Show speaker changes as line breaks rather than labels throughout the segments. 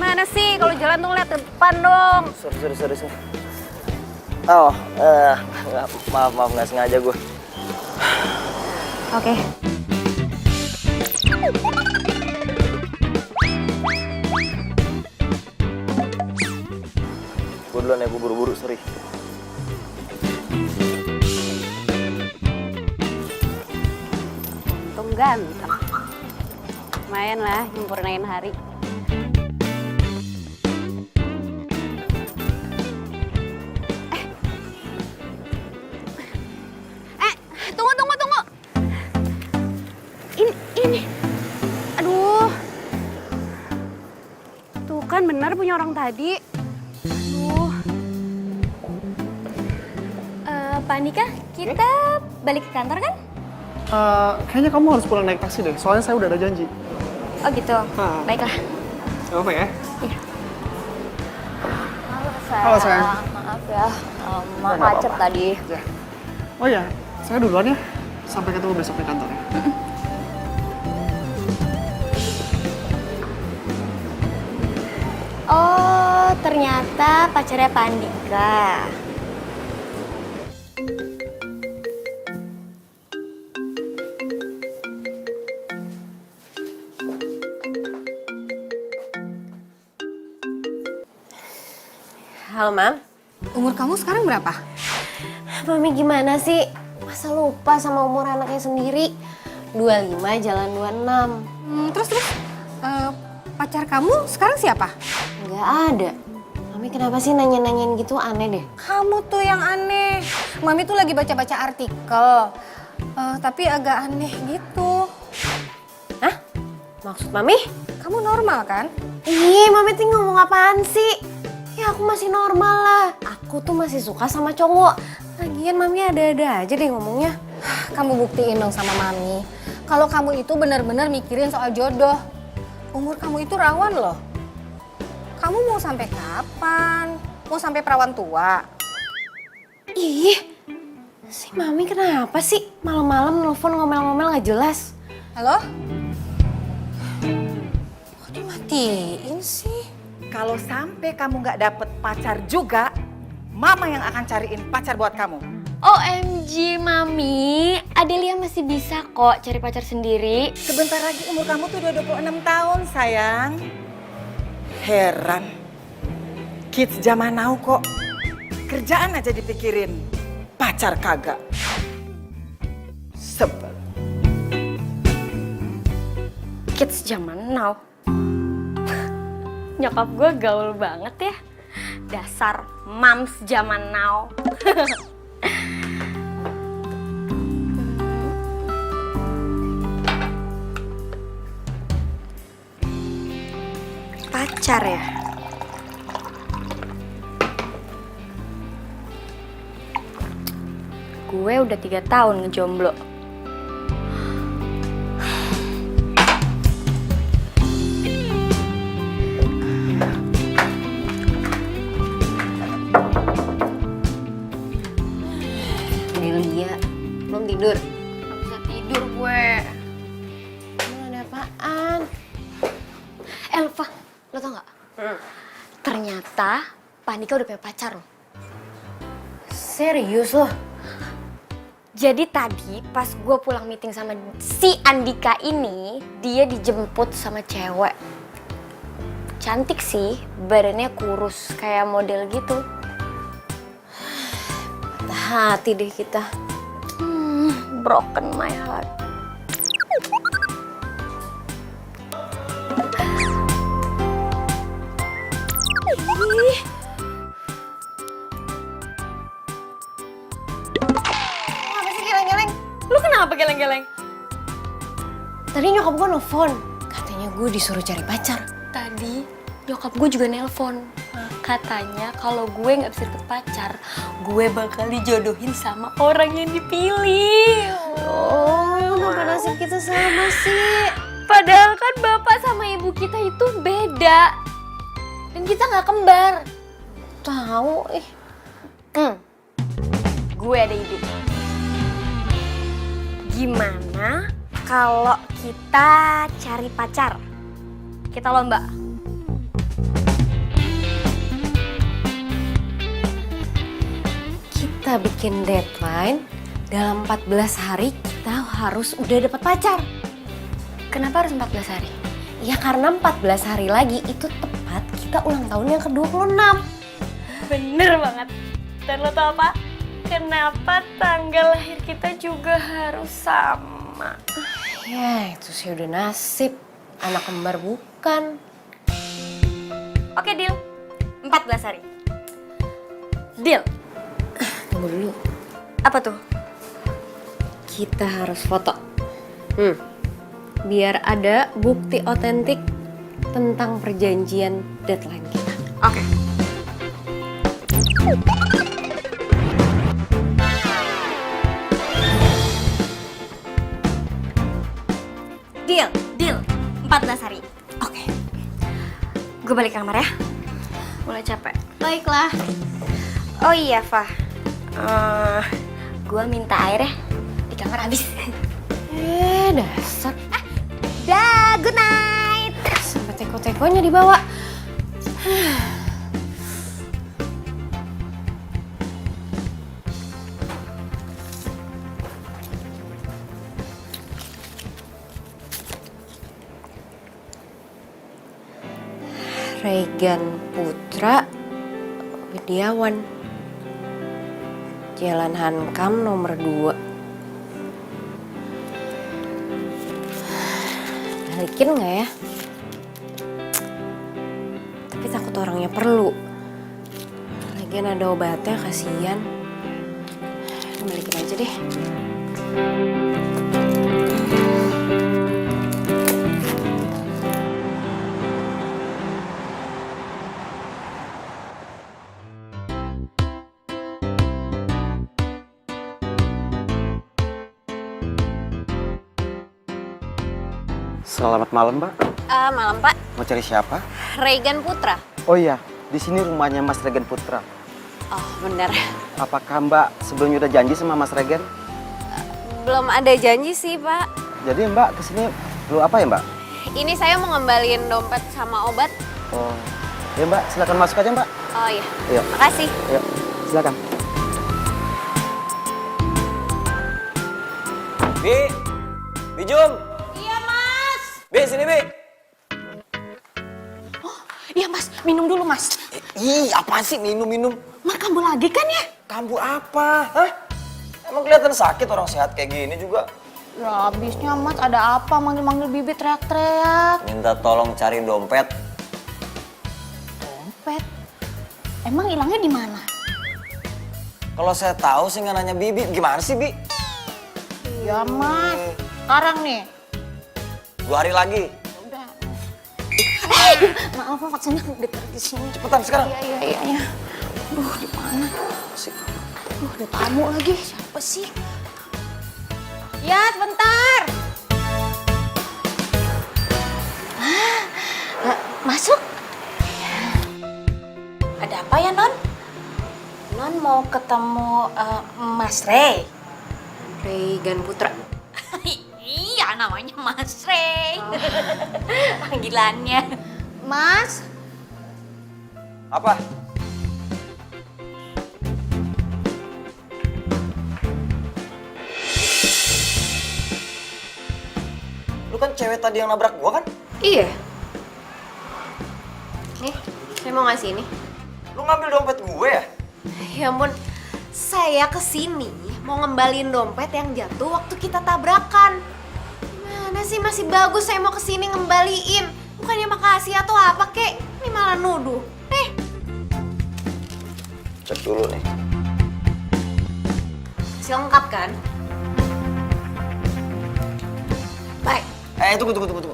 Mana sih kalau jalan tuh lihat ke depan dong.
Sorry. Oh, maaf nggak sengaja gue.
Oke.
Gue duluan ya, gue buru-buru, sorry.
Untung ganteng. Lumayan lah nyempurnain hari. Tunggu. Ini. Aduh. Tuh kan benar punya orang tadi. Aduh.
Pak Andika, kita balik ke kantor kan?
Kayaknya kamu harus pulang naik taksi deh, soalnya saya udah ada janji.
Oh gitu, baiklah.
Gak apa ya?
Iya.
Halo sayang.
Maaf ya, macet tadi.
Ya. Oh ya, saya duluan ya. Sampai ketemu besok di kantor ya.
Oh, ternyata pacarnya Pak Andika.
Halo, Mam.
Umur kamu sekarang berapa?
Mami gimana sih? Masa lupa sama umur anaknya sendiri? 25 jalan 26.
Terus pacar kamu sekarang siapa?
Nggak ada. Mami kenapa sih nanya-nanyain gitu, aneh deh.
Kamu tuh yang aneh. Mami tuh lagi baca-baca artikel. Tapi agak aneh gitu.
Hah? Maksud Mami?
Kamu normal kan?
Ih, Mami tuh ngomong apaan sih? Ya aku masih normal lah. Aku tuh masih suka sama cowok. Lagian Mami ada-ada aja deh ngomongnya.
Kamu buktiin dong sama Mami. Kalau kamu itu benar-benar mikirin soal jodoh. Umur kamu itu rawan loh. Kamu mau sampai kapan? Mau sampai perawan tua?
Ih, si Mami kenapa sih malam-malam nelfon ngomel-ngomel nggak jelas?
Halo? Kok dimatiin sih?
Kalau sampai kamu nggak dapet pacar juga, Mama yang akan cariin pacar buat kamu.
OMG Mami, Adelia masih bisa kok cari pacar sendiri.
Sebentar lagi umur kamu tuh udah 26 tahun, sayang. Heran. Kids zaman now kok. Kerjaan aja dipikirin. Pacar kagak. Sebel.
Kids zaman now. Nyokap gue gaul banget ya. Dasar mams zaman now. Pacar ya? Gue udah 3 tahun ngejomblo.
Delia, belum tidur?
Gak bisa tidur gue.
Emang ada apaan?
Elva, lo tau gak? Ternyata Pak Andika udah punya pacar loh.
Serius loh?
Jadi tadi pas gue pulang meeting sama si Andika ini, dia dijemput sama cewek. Cantik sih, badannya kurus kayak model gitu.
Patah hati deh kita.
Broken my heart. Ih.
Apa sih geleng-geleng?
Lu kenapa geleng-geleng?
Tadi nyokap gue nelfon. Katanya gue disuruh cari pacar.
Tadi nyokap gue juga nelpon. Katanya kalau gue nggak bisa dapet pacar, gue bakal dijodohin sama orang yang dipilih.
Oh, kenapa nasib kita sama sih?
Padahal kan bapak sama ibu kita itu beda. Dan kita nggak kembar.
Tahu ih.
Gue ada ide. Gimana kalau kita cari pacar? Kita lomba.
kita bikin deadline, dalam 14 hari kita harus udah dapat pacar.
Kenapa harus 14 hari?
Ya karena 14 hari lagi itu tepat kita ulang tahun yang ke-26.
Bener banget. Dan lo tau apa? Kenapa tanggal lahir kita juga harus sama?
Ya itu sih udah nasib, anak kembar bukan.
Oke, deal. 14 hari. Deal.
Tunggu dulu,
Apa tuh?
kita harus foto. Biar ada bukti otentik tentang perjanjian deadline kita.
Oke. Deal, deal. 14 hari.
Oke.
Gue balik kamar ya. Mulai capek.
Baiklah.
Oh iya, Fah. Gue minta air ya. Di kamar habis.
Dasar.
Dah, good night.
Sampai teko-tekonya dibawa. Regan Putra Widiawan, Jalan Hankam nomor 2. Balikin nggak ya? Tapi takut orangnya perlu. Lagian ada obatnya, kasihan. Balikin aja deh.
Selamat malam, Mbak.
Malam Pak,
Mau cari siapa?
Regan Putra.
Oh iya, di sini rumahnya Mas Regen Putra.
Oh bener,
Apakah Mbak sebelumnya udah janji sama Mas Regen?
belum ada janji sih Pak.
Jadi Mbak kesini perlu apa ya, Mbak?
Ini saya mau ngembaliin dompet sama obat.
Oh, ya Mbak, silakan masuk aja Mbak.
Oh iya,
Yuk,
makasih.
yuk, silakan.
Bi Jum. Iya, Mas. Bi, sini, Bi.
Iya mas, minum dulu mas.
Ih, apaan sih minum-minum?
Mak kambuh lagi kan ya?
Kambuh apa? Hah? Emang kelihatan sakit orang sehat kayak gini juga?
Ya habisnya mas ada apa manggil-manggil Bibi teriak-teriak.
Minta tolong cari dompet.
Dompet? Emang hilangnya di mana?
Kalau saya tahu sih nggak nanya Bibi. Gimana sih, Bi?
Iya mas, sekarang nih.
2 hari lagi.
Udah. Maaf Pak, sini dekat di sini.
Cepetan sekarang.
Iya. Aduh, di mana?
Sih.
Ada tamu lagi. Siapa sih? Ya, sebentar. Masuk. Ada apa ya, Non? Non mau ketemu Mas Rey.
Regan Putra.
Iya, namanya Mas Rey. Panggilannya. Mas,
Apa? Lu kan cewek tadi yang nabrak gua kan?
Iya. Nih, saya mau ngasih ini.
Lu ngambil dompet gue ya?
Ya ampun, saya kesini mau ngembaliin dompet yang jatuh waktu kita tabrakan. Gimana sih, masih bagus saya mau kesini ngembaliin. Bukannya makasih atau apa kek, ini malah nuduh.
Cek dulu nih.
Masih lengkap kan? Baik.
Tunggu.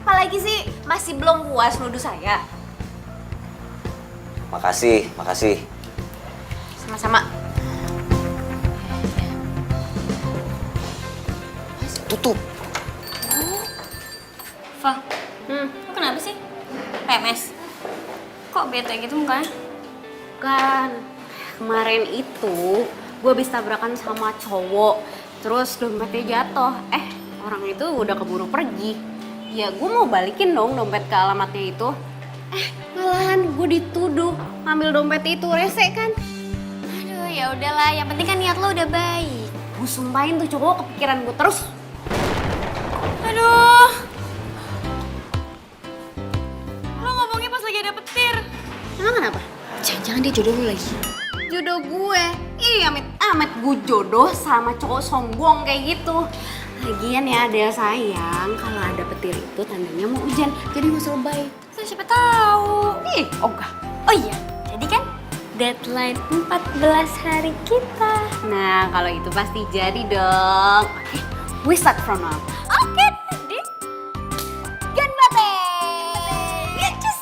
Apalagi sih, masih belum puas nuduh saya?
Makasih.
Sama-sama.
Tutup.
Fah, lu kenapa sih? PMS? Kok bete gitu mukanya?
Kan kemarin itu gue habis tabrakan sama cowok, terus dompetnya jatuh. Orang itu udah keburu pergi. Ya gue mau balikin dong dompet ke alamatnya itu. Malahan gue dituduh ngambil dompet itu, rese kan?
Aduh,
ya udahlah, yang penting kan niat lo udah baik. Gue sumpahin tuh cowok kepikiran gue terus. Aduh. Lo ngomongnya pas lagi ada petir. Emang kenapa?
Jangan-jangan dia jodoh lu lagi.
Jodoh gue. Ih, amit-amit gue jodoh sama cowok sombong kayak gitu. Lagian ya Del sayang, kalau ada petir itu tandanya mau hujan. Jadi gak usah lebay.
Kan siapa tahu.
Ih, ogah.
Oh iya, jadi kan deadline 14 hari kita.
Nah, kalau itu pasti jadi dong. Oke, we start from now.
Oke, di Ganbate. Yes.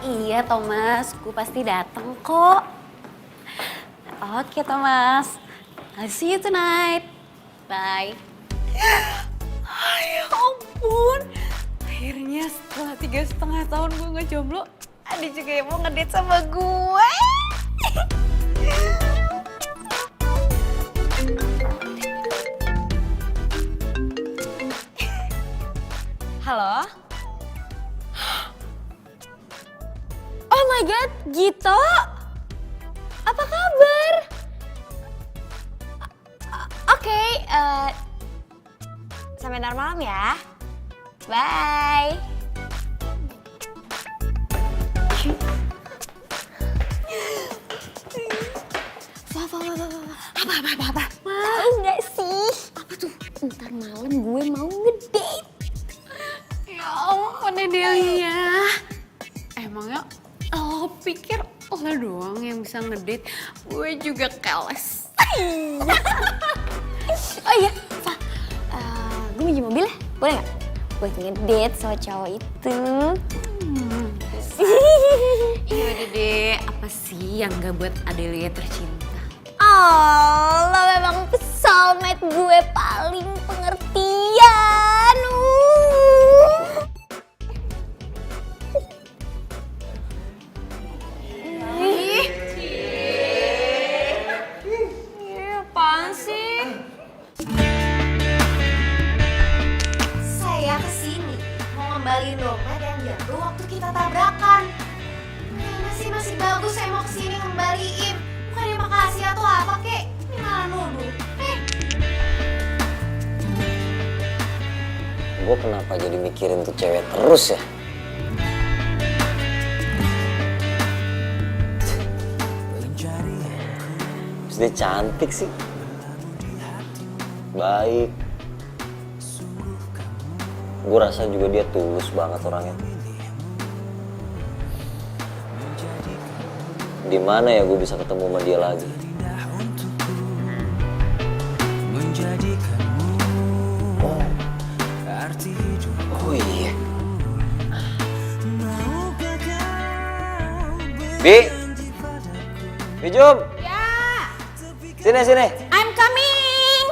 Iya Thomas, gue pasti datang kok. Oke Thomas, I'll see you tonight. Bye.
Ya ampun, akhirnya setelah 3,5 tahun gue ngejomblo, ada juga yang mau ngedate sama gue. Halo? Oh my god, Gito? Apa kabar? Oke, sampai ntar malam ya. Bye. Apa? Tahu nggak sih? Apa tuh? Ntar malam gue mau ngedate.
Ya ampun Delia. Emangnya lo pikir lo doang yang bisa ngedate? Gue juga keles.
Oh iya, Fa, gue minjem mobil ya? Boleh nggak? Buat ngedate sama cowok itu.
Iya Dede, apa sih yang gak buat Adelia tercinta?
Oh, lo memang soulmate gue paling pengertian.
Apaan sih?
Saya kesini mau ngembaliin dompet yang jatuh waktu kita tabrakan. Mana sih masih bagus saya mau kesini ngembaliin. Bukannya makasih atau apa kek? Ini malah nuduh.
Gue kenapa jadi mikirin tuh cewek terus ya? Terus dia cantik sih. Baik. Gue rasa juga dia tulus banget orangnya. Di mana ya gue bisa ketemu sama dia lagi? Oh iya. Bi Jum. Ya. Sini.
I'm coming.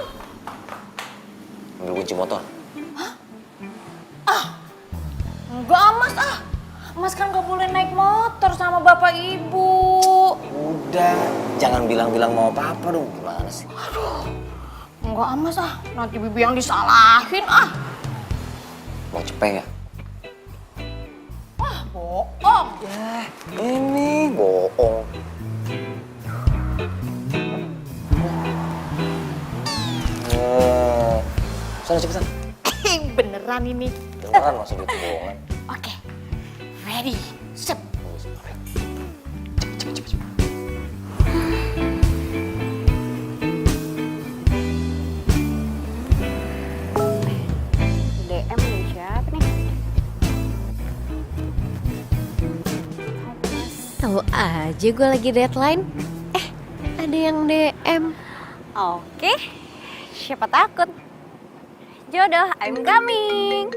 Ambil kunci motor.
Enggak, Mas Mas kan gak boleh naik motor sama bapak ibu.
Udah, jangan bilang-bilang mau apa-apa dong. Gimana sih?
Enggak, Mas nanti bibi yang disalahin
Mau cepeng ya?
Bohong.
Ini bohong. Sana cepetan.
Beneran ini.
Beneran maksud itu bohongan.
Oke, ready, sip.
DM nih siapa nih?
Tahu aja gue lagi deadline. Ada yang DM.
Oke, siapa takut? Jodoh, I'm coming.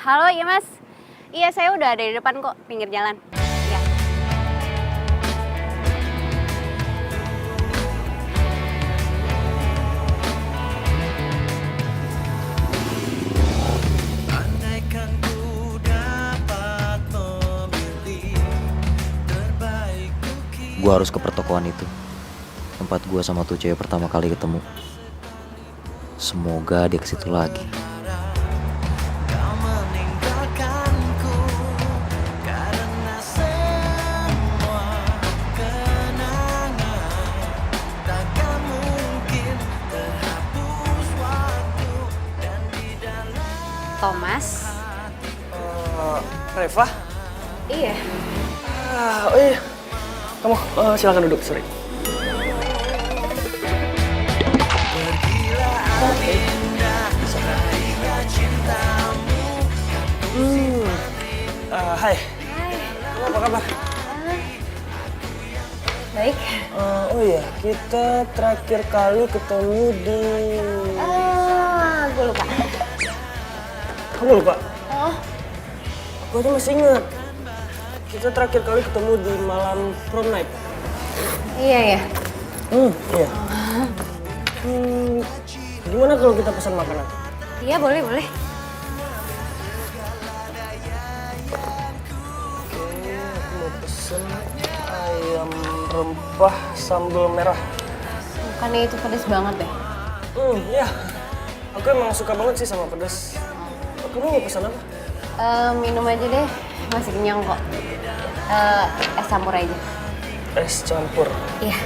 Halo, iya Mas. Iya, saya udah ada di depan kok, pinggir jalan. Ya.
Gue harus ke pertokoan itu. Tempat gue sama tuh cewek pertama kali ketemu. Semoga dia ke situ lagi.
Thomas.
Reva?
Iya.
Oh iya. Kamu silakan duduk, sorry. Hai. Kamu apa kabar?
Baik.
Oh iya, kita terakhir kali ketemu di...
Gue lupa.
Kamu lupa? Aku aja masih ingat. Kita terakhir kali ketemu di malam prom night.
Iya.
Iya. Gimana kalau kita pesan makanan?
Iya, boleh.
Aku mau pesen ayam rempah sambal merah.
Bukannya itu pedes banget deh.
Iya. Aku emang suka banget sih sama pedas. Kamu mau pesan apa?
Minum aja deh, masih kenyang kok. Es campur aja.
Es campur.
Iya.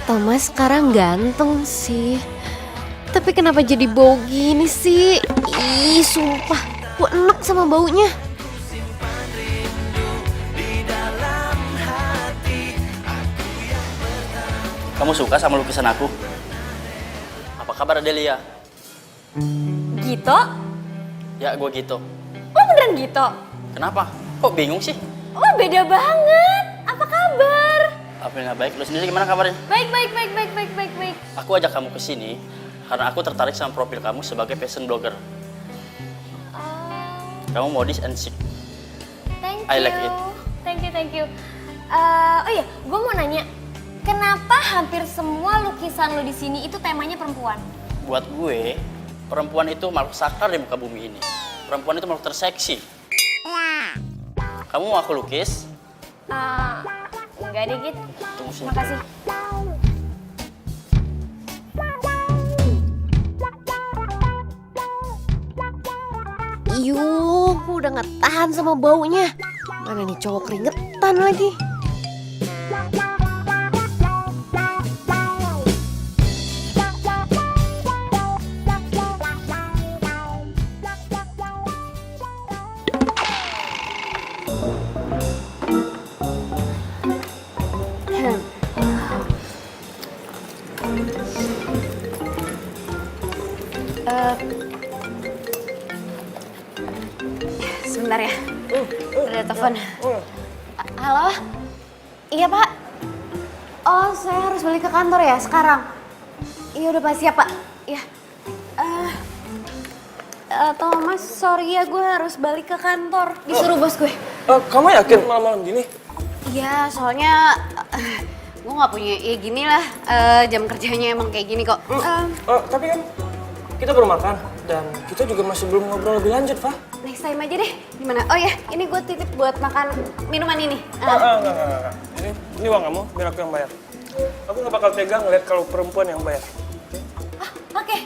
Thomas sekarang ganteng sih. Tapi kenapa jadi bau gini sih? Ih, sumpah. Gue enak sama baunya.
Kamu suka sama lukisan aku? Apa kabar Adelia?
Gito?
Ya, gue gitu.
Lo beneran Gito?
Kenapa? Kok bingung sih?
Lo beda banget. Apa kabar?
Alhamdulillah baik. Lu sendiri gimana kabarnya?
Baik.
Aku ajak kamu ke sini karena aku tertarik sama profil kamu sebagai fashion blogger. Kamu modis and chic.
Thank you.
I like it.
Thank you. Oh iya, gue mau nanya. Kenapa hampir semua lukisan lo di sini itu temanya perempuan?
Buat gue, perempuan itu makhluk sakral di muka bumi ini. Perempuan itu makhluk terseksi. Kamu mau aku lukis?
Enggak deh, Git.
Tunggu sini.
Makasih.
Iyuh, gue udah gak tahan sama baunya. Mana nih cowok keringetan lagi.
Sebentar ya. Ada telepon. Halo? Iya, Pak. Oh, saya harus balik ke kantor ya sekarang. Iya, udah pasti ya, Pak. Iya. Thomas, sorry ya, gue harus balik ke kantor. Disuruh bos gue.
Kamu yakin malam-malam gini?
Iya, soalnya gue nggak punya, ya gini lah, jam kerjanya emang kayak gini kok.
Tapi kan kita baru makan dan kita juga masih belum ngobrol lebih lanjut, Fah.
Next time aja deh. Gimana? Oh ya, ini gue titip buat makan minuman ini.
Enggak. Ini uang kamu, biar aku yang bayar. Aku nggak bakal tega ngeliat kalau perempuan yang bayar.
Oke.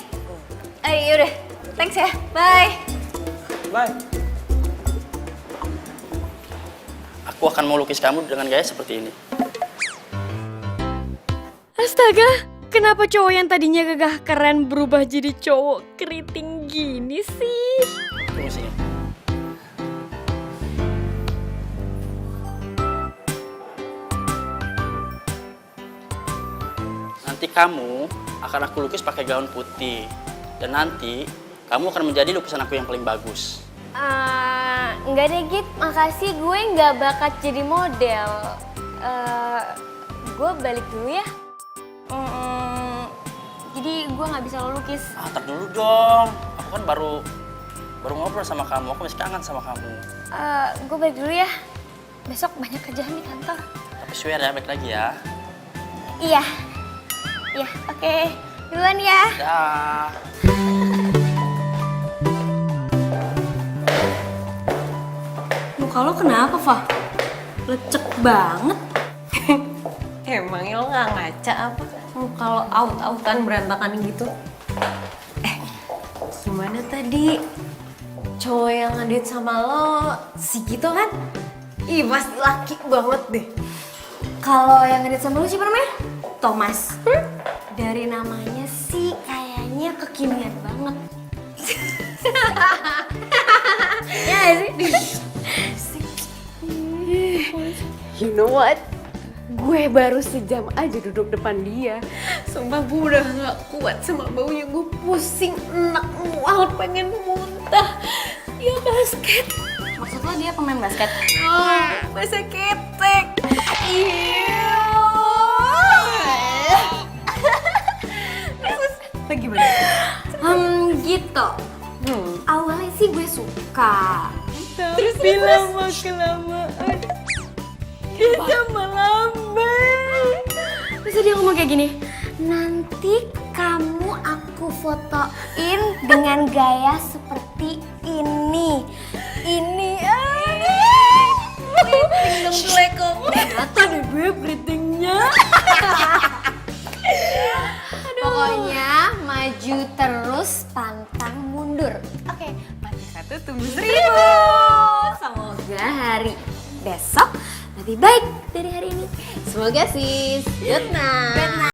Yaudah, thanks ya. Bye.
Bye.
Aku akan mau lukis kamu dengan gaya seperti ini.
Astaga, kenapa cowok yang tadinya gagah keren berubah jadi cowok keriting gini sih?
Tunggu sini. Nanti kamu akan aku lukis pakai gaun putih. Dan nanti kamu akan menjadi lukisan aku yang paling bagus.
Enggak deh, Git. Makasih, gue nggak bakat jadi model. Gue balik dulu ya. Jadi gue nggak bisa lo lukis.
Ntar dulu dong. Aku kan baru ngobrol sama kamu. Aku masih kangen sama kamu.
Gue balik dulu ya. Besok banyak kerjaan di kantor.
Tapi swear ya, balik lagi ya.
Iya, oke. Duluan ya.
Dah.
Muka lo kenapa, Fah? Lecek banget.
Emangnya lo gak ngaca apa? Muka lo out-outan berantakan gitu. Gimana tadi? Cowok yang ngedate sama lo, si gitu kan? Ih, pasti laki banget deh.
Kalau yang ngedate sama lu siapa namanya? Thomas. Dari namanya sih kayaknya kekinian banget. Ya sih?
You know what? Gue baru sejam aja duduk depan dia. Sumpah gue udah gak kuat sama baunya. Gue pusing, enak, mual, pengen muntah. Dia basket.
Maksud lo dia pemain basket?
Oh, basah ketek. Terus bagaimana?
Gitu. Awalnya sih gue suka.
Terus lama-kelamaan dia sama lambai.
Terus dia ngomong kayak gini, nanti kamu aku fotoin dengan gaya seperti ini. Ini
Keriting dong telekong.
jatuh deh beb keritingnya. Pokoknya maju terus, pantang mundur. Oke, mati satu tumbuh seribu. Semoga hari besok lebih baik dari hari ini.
Semoga sis. Good night.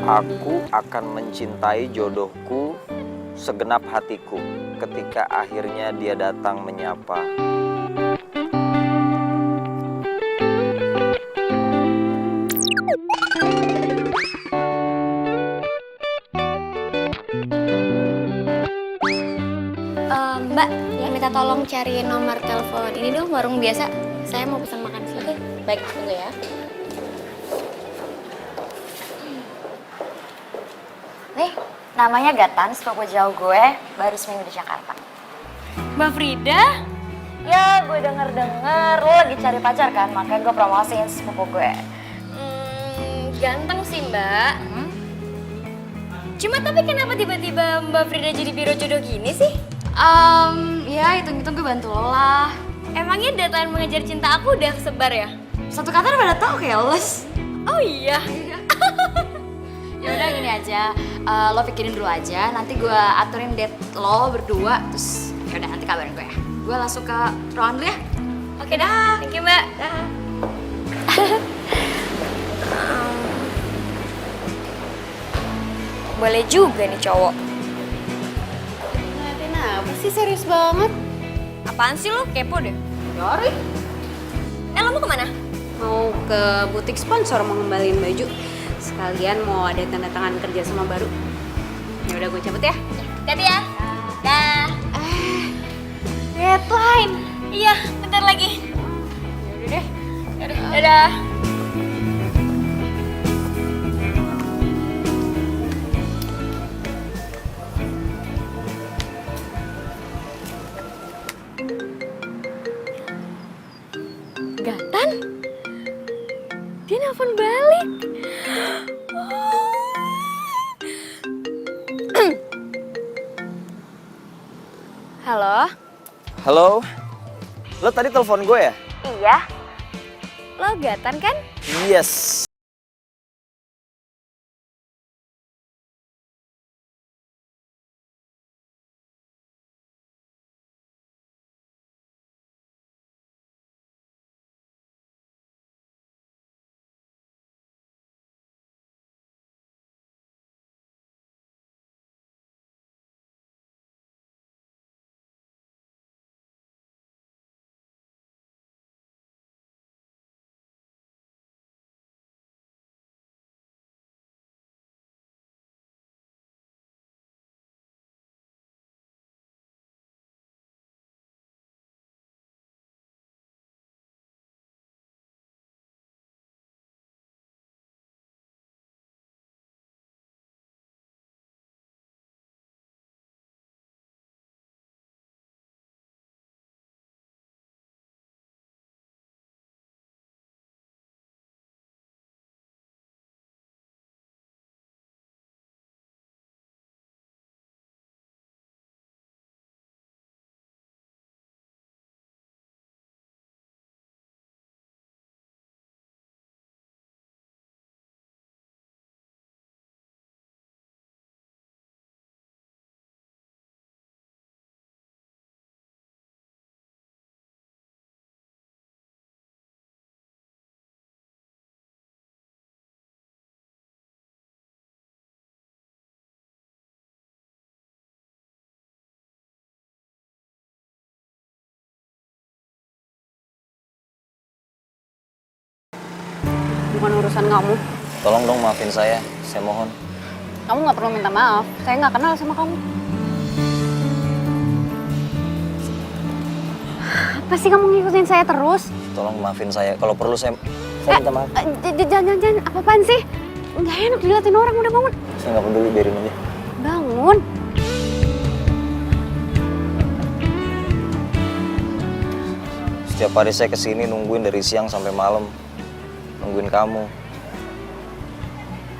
Aku akan mencintai jodohku segenap hatiku ketika akhirnya dia datang menyapa.
Mbak, ya minta tolong cari nomor telepon ini dong, warung biasa. Saya mau pesan makan sih. Oke, baik, tunggu ya. Nih, namanya Gatan, sepupu jauh gue, baru seminggu di Jakarta.
Mbak Frida,
Ya, gue denger-denger lo lagi cari pacar kan, makanya gue promosiin sepupu gue. Ganteng sih, Mbak. Cuma tapi kenapa tiba-tiba Mbak Frida jadi biro jodoh gini sih?
Ya hitung-hitung gue bantu lo lah.
Emangnya dataan mengejar cinta aku udah kesebar ya?
Satu kata udah pada tau kayak les.
Oh iya.
Ya udah gini aja, lo pikirin dulu aja. Nanti gue aturin date lo berdua. Terus ya udah nanti kabarin gue ya. Gue langsung ke ruangan dulu ya.
Oke dah, thank you Mbak. Dah. Boleh juga nih cowok.
Ngeliatin apa sih, serius banget?
Apaan sih lo? Kepo deh.
Yori.
Lo mau kemana?
Mau ke butik sponsor, mau ngembaliin baju. Sekalian mau ada tanda tangan kerja sama baru. Ya udah gue cabut ya.
Hati ya. Dah.
Deadline.
Iya, bentar lagi.
Yaudah deh.
Yaudah, dadah. Gatan? Dia nelfon balik. Halo?
Halo? Lo tadi telepon gue ya?
Iya. Lo Gatan kan?
Yes.
Bukan urusan kamu.
Tolong dong maafin saya mohon.
Kamu nggak perlu minta maaf. Saya nggak kenal sama kamu. Apa sih kamu ngikutin saya terus?
Tolong maafin saya. Kalau perlu saya minta maaf.
Jangan, apa-apaan sih? Nggak enak diliatin orang, udah bangun.
Saya nggak peduli, biarin aja.
Bangun.
Setiap hari saya kesini nungguin dari siang sampai malam. Nungguin kamu.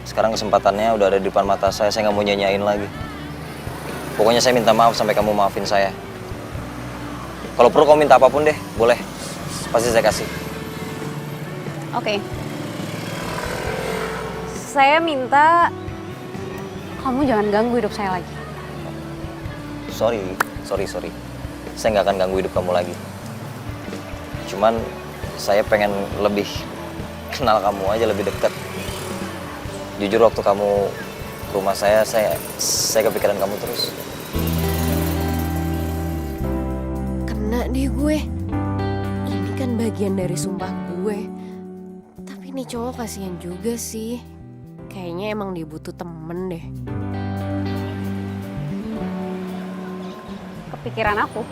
Sekarang kesempatannya udah ada di depan mata saya nggak mau nyanyain lagi. Pokoknya saya minta maaf sampai kamu maafin saya. Kalau perlu kamu minta apapun deh, boleh. Pasti saya kasih.
Oke. Saya minta kamu jangan ganggu hidup saya lagi.
Sorry. Saya nggak akan ganggu hidup kamu lagi. Cuman saya pengen lebih kenal kamu aja, lebih dekat. Jujur waktu kamu ke rumah saya kepikiran kamu terus.
Kena deh gue. Ini kan bagian dari sumpah gue. Tapi nih cowok kasihan juga sih. Kayaknya emang dia butuh temen deh.
Kepikiran aku.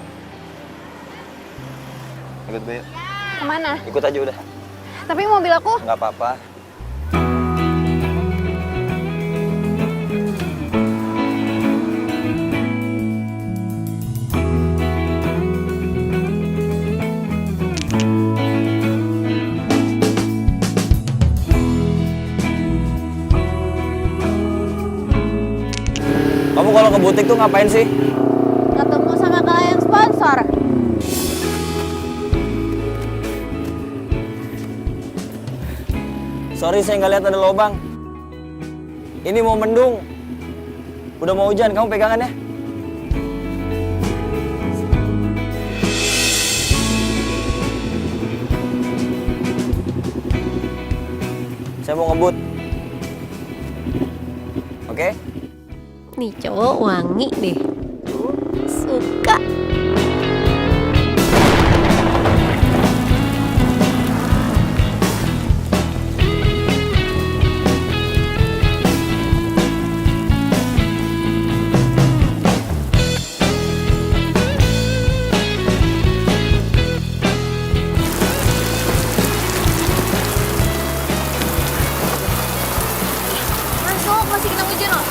Ikut gue yuk.
Kemana?
Ikut aja udah.
Tapi mobil aku.
Nggak apa-apa.
itu ngapain sih?
Ketemu sama klien sponsor.
Sorry, saya nggak lihat ada lubang. Ini mau mendung. Udah mau hujan, kamu pegangan ya. Saya mau ngebut. Oke?
Nih cowok wangi deh. Suka.
Masuk, masih kena hujan loh.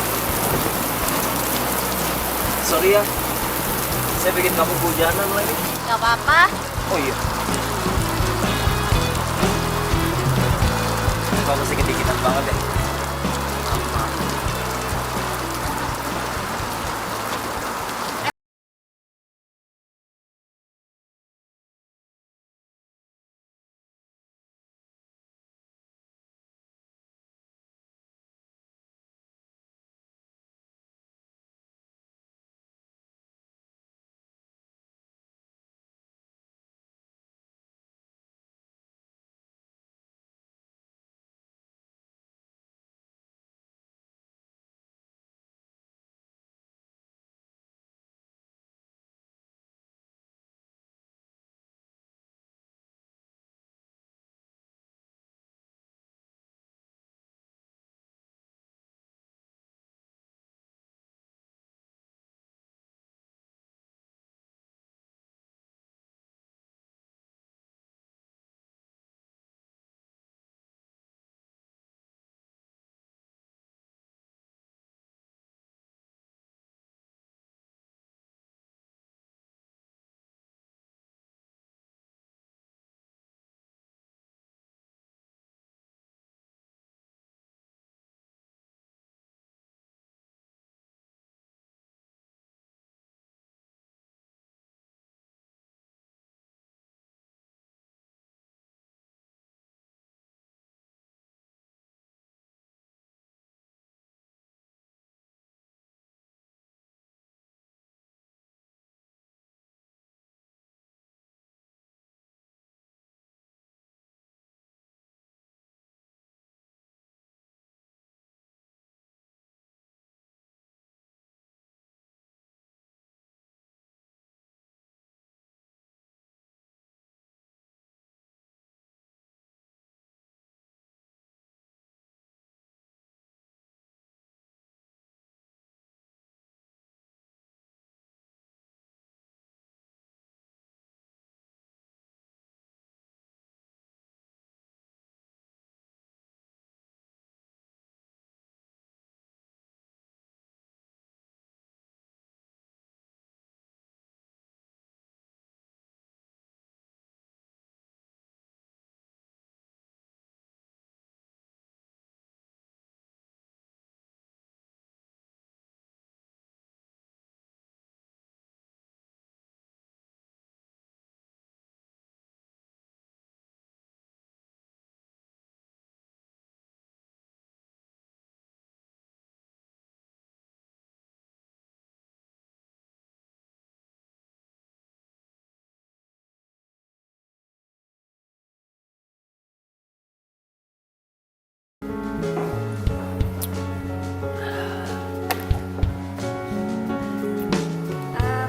Sorry ya, saya bikin kamu kehujanan lagi.
Gak apa-apa.
Oh iya. Kamu masih kedinginan banget ya.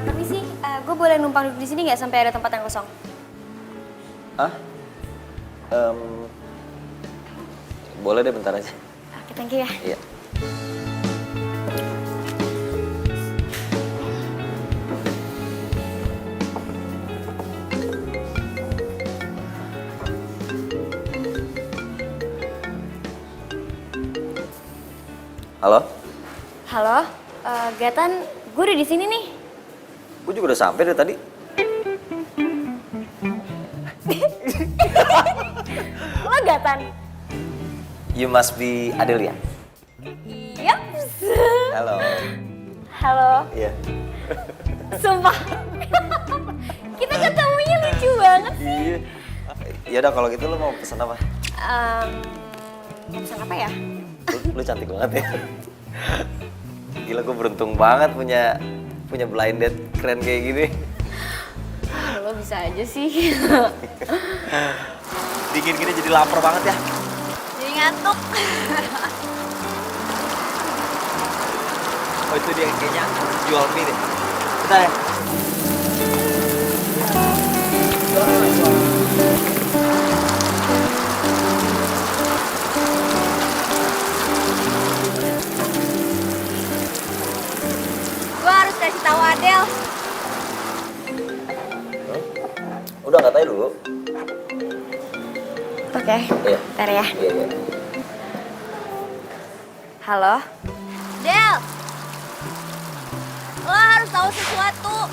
Permisi, gue boleh numpang duduk di sini nggak sampai ada tempat yang kosong?
Ah? Boleh deh bentar aja.
Oke, thank you ya.
Iya. Halo?
Halo, Gatan, gue udah di sini nih.
Gue juga udah sampai dari tadi.
Lo Gatan?
You must be Adelia.
Yap.
Halo.
Halo.
Iya.
Sumpah. Kita ketemunya lucu banget.
Iya. Ya udah kalau gitu lu mau pesan apa?
Mau pesan apa ya?
Lu cantik banget ya. Gila, gue beruntung banget punya blind date keren kayak gini.
Lo bisa aja sih.
Dingin gini jadi lapar banget ya.
Jadi ngantuk.
Oh itu dia kayaknya jual mie deh. Bentar ya.
Gue harus kasih tahu Adel.
Udah katanya dulu.
Oke.
Iya.
Ntar ya.
Iya, iya.
Halo. Del. Lo harus tahu sesuatu.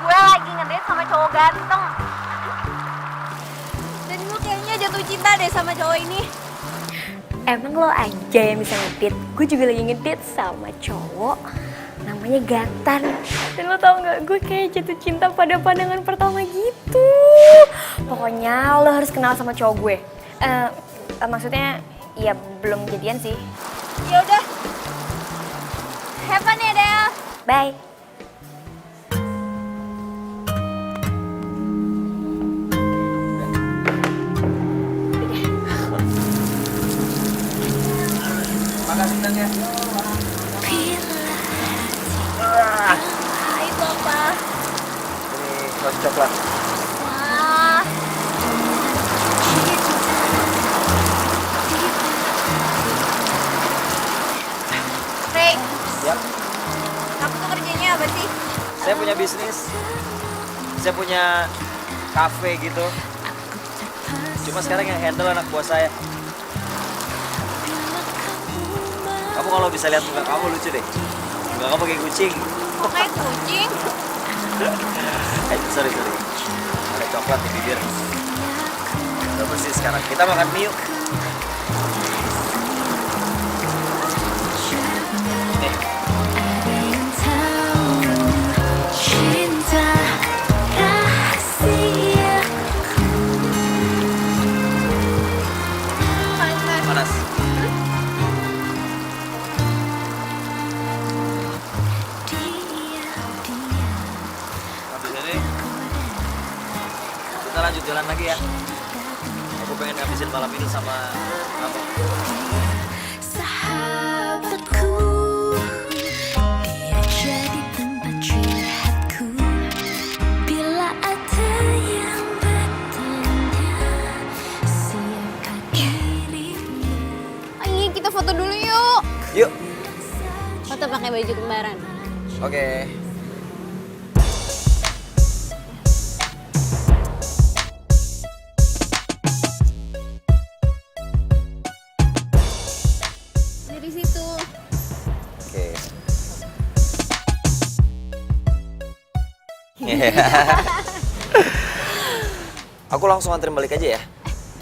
Gue lagi ngedate sama cowok ganteng. Dan lo kayaknya jatuh cinta deh sama cowok ini. Emang lo aja yang bisa ngedate. Gue juga lagi ngedate sama cowok namanya Gatan. Dan lo tau gak, gue kayak jatuh cinta pada pandangan pertama gitu. Pokoknya lo harus kenal sama cowok gue. Maksudnya ya belum jadian sih. Ya udah. Have fun ya, Del. Bye.
Makasih Tan ya.
Hai, Papa.
Ini roti coklat.
Wah. Rey,
Ya.
kamu tuh kerjanya apa sih?
Saya punya bisnis. Saya punya kafe gitu. Cuma sekarang yang handle anak buah saya. Kamu kalau bisa lihat muka kamu lucu deh. Muka kamu kayak kucing.
Kok kayak kucing?
Sorry. Ada coklat di bibir. Udah bersih sekarang. Kita makan mie yuk. Nih. Panas. Habis ini kita lanjut jalan lagi ya. Aku pengen habisin malam ini sama kamu.
Sahabatku, biar jadi tempat curhatku. Bila ada yang bertanya, siapkan dirimu.
Ayo kita foto dulu yuk.
Yuk.
Foto pakai baju kembaran.
Oke.
Dari situ.
Oke. Aku langsung anterin balik aja ya.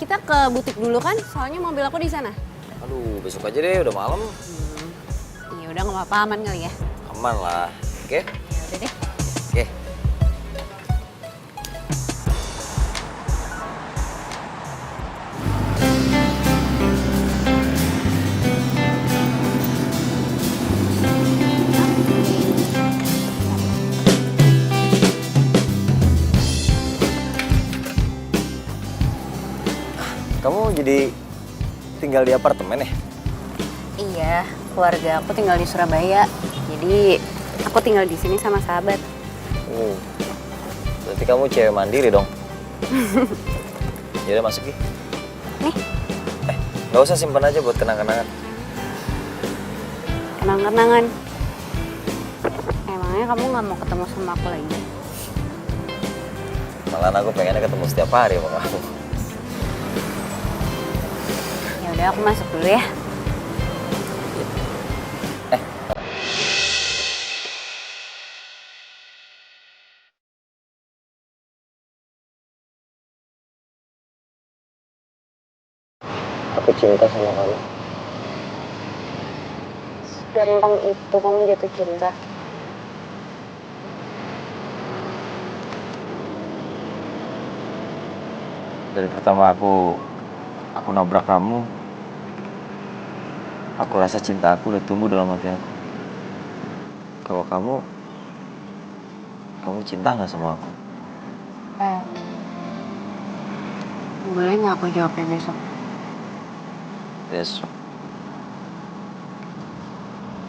Kita ke butik dulu kan, soalnya mobil aku di sana.
Aduh, besok aja deh, udah malam.
Ya udah nggak apa-apa, aman kali ya.
Aman lah. Oke?
Ya udah deh.
Oke. Kamu jadi tinggal di apartemen ya?
Iya, keluarga aku tinggal di Surabaya. Jadi aku tinggal di sini sama sahabat.
Berarti kamu cewek mandiri dong. Yaudah masuk Gi.
Nih,
Nggak usah simpan aja buat kenang-kenangan.
kenang-kenangan. Emangnya kamu nggak mau ketemu sama aku lagi?
Malahan aku pengennya ketemu setiap hari sama kamu.
Ya udah aku masuk dulu ya.
Aku cinta sama kamu.
Gampang itu kamu jatuh cinta.
Dari pertama aku nabrak kamu, aku rasa cinta aku udah tumbuh dalam hati aku. Kalau kamu cinta nggak sama aku?
Boleh nggak aku jawabnya besok?
Besok?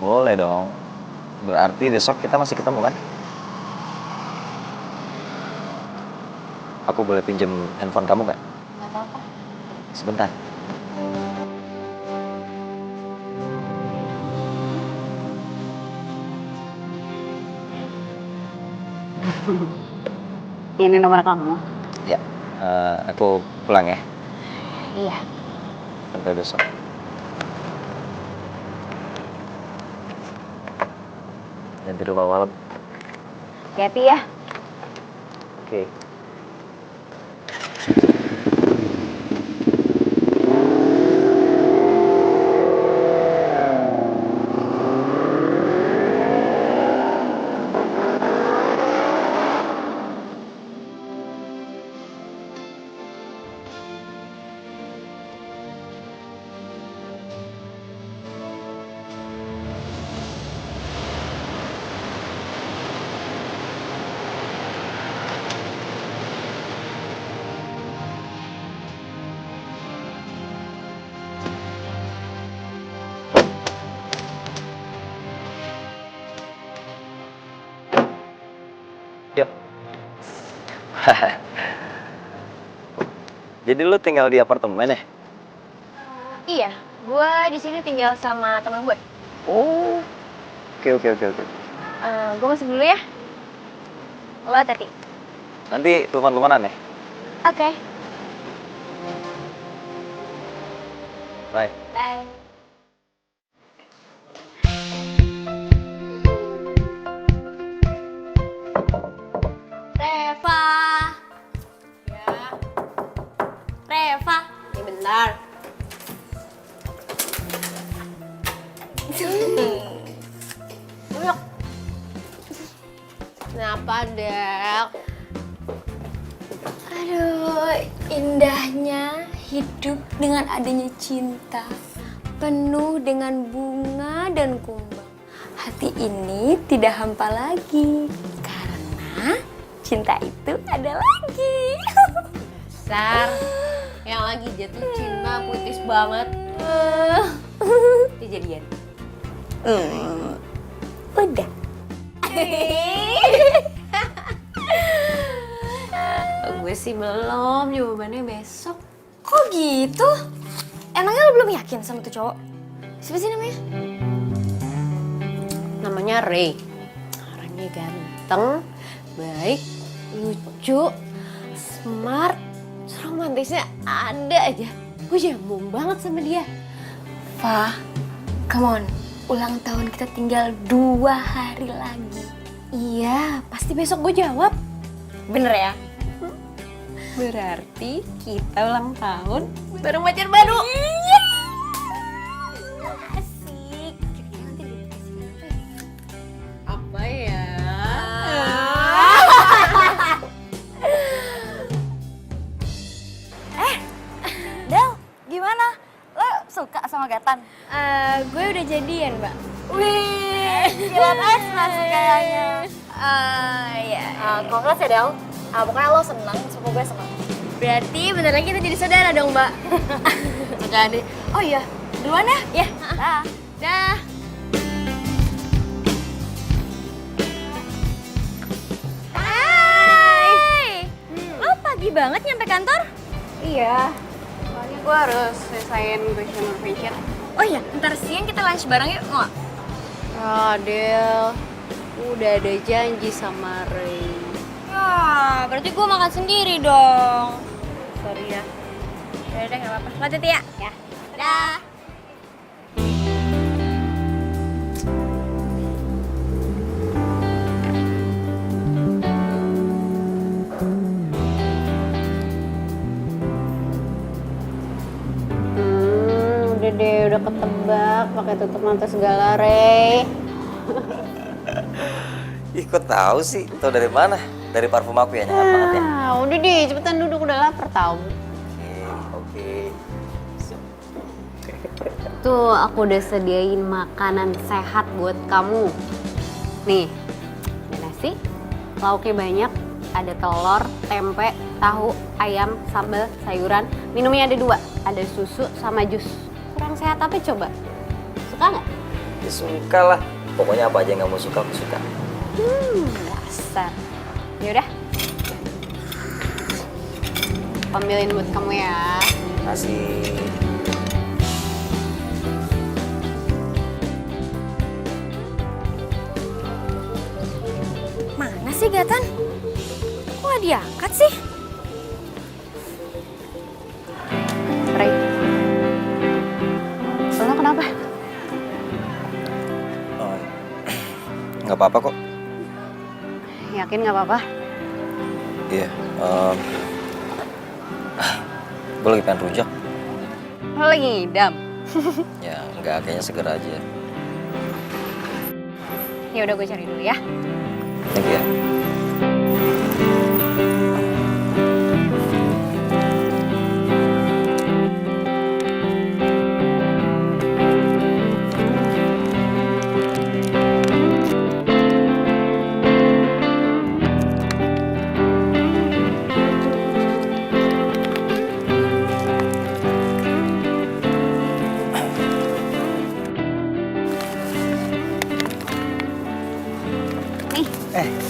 Boleh dong. Berarti besok kita masih ketemu kan? Aku boleh pinjam handphone kamu nggak?
Nggak apa-apa.
Sebentar.
Ini nomor kamu?
Ya, aku pulang ya.
Iya.
Sampai besok. Nanti rumah malam.
Hati-hati ya.
Oke. Yuk. Jadi lu tinggal di apartemen ya?
Iya, gue di sini tinggal sama temen gue.
Oh. Oke.
Gue masuk dulu ya. Lo hati-hati.
Nanti telepon-teleponan ya?
Oke.
Bye.
Bye. Reva. Ya. Reva.
Ya bentar.
Duduk.
Kenapa, Del?
Aduh, indahnya hidup dengan adanya cinta. Penuh dengan bunga dan kumbang. Hati ini tidak hampa lagi. Karena cinta itu ada lagi.
Sar, yang lagi jatuh cinta puitis banget. Dia jadian.
Udah.
Gue sih belum, jawabannya besok.
Kok gitu? Emangnya lo belum yakin sama tuh cowok? Siapa sih namanya?
Namanya Ray. Orangnya ganteng, baik, lucu, smart, romantisnya ada aja. Gue nyambung banget sama dia.
Fa, come on. Ulang tahun kita tinggal 2 hari lagi.
Iya, pasti besok gue jawab.
Bener ya?
Berarti kita ulang tahun bareng pacar baru. Iya.
Asik. Nanti dikasih
Apa ya?
Del, gimana? Lo suka sama Gatan? Gue udah jadian, Mbak. Wih, gila ekstras kayaknya. Ya. Congrats ya, Del. Pokoknya lo seneng, semua gue seneng. Berarti bentar lagi kita jadi saudara dong, Mbak.
Jadi,
Oh iya, duluan ya? Ya. Dah.
dah.
Hai. Lo pagi banget nyampe kantor?
Iya. Soalnya gue harus selesaiin question or
Oh iya, ntar siang kita lunch bareng yuk, nggak?
Del, udah ada janji sama Ray.
Wah, berarti gue makan sendiri dong.
Sorry ya.
Yaudah deh, nggak apa-apa. Lanjut ya. Ya. Dah.
Udah deh, udah ketebak pakai tutup mata segala, Ray.
Ih, kok tahu sih? Tahu dari mana? Dari parfum aku ya, nyengat banget ya.
Udah deh, cepetan duduk, udah lapar tau.
Oke.
Tuh, aku udah sediain makanan sehat buat kamu. Nih, ada nasi, lauknya banyak, ada telur, tempe, tahu, ayam, sambal, sayuran. Minumnya ada 2, ada susu sama jus. Kurang sehat tapi coba. Suka nggak?
Ya suka lah. Pokoknya apa aja yang kamu suka, aku suka.
Dasar. Yaudah. Ambilin buat kamu ya.
Kasih.
Mana sih Gatan? Kok gak diangkat sih?
Ray. Lo kenapa?
Oh, nggak apa-apa kok.
Yakin nggak apa-apa?
Iya. Gue lagi pengen rujak.
Lo lagi ngidam?
Ya, nggak, kayaknya seger aja.
Ya udah gue cari dulu ya.
Thank you ya.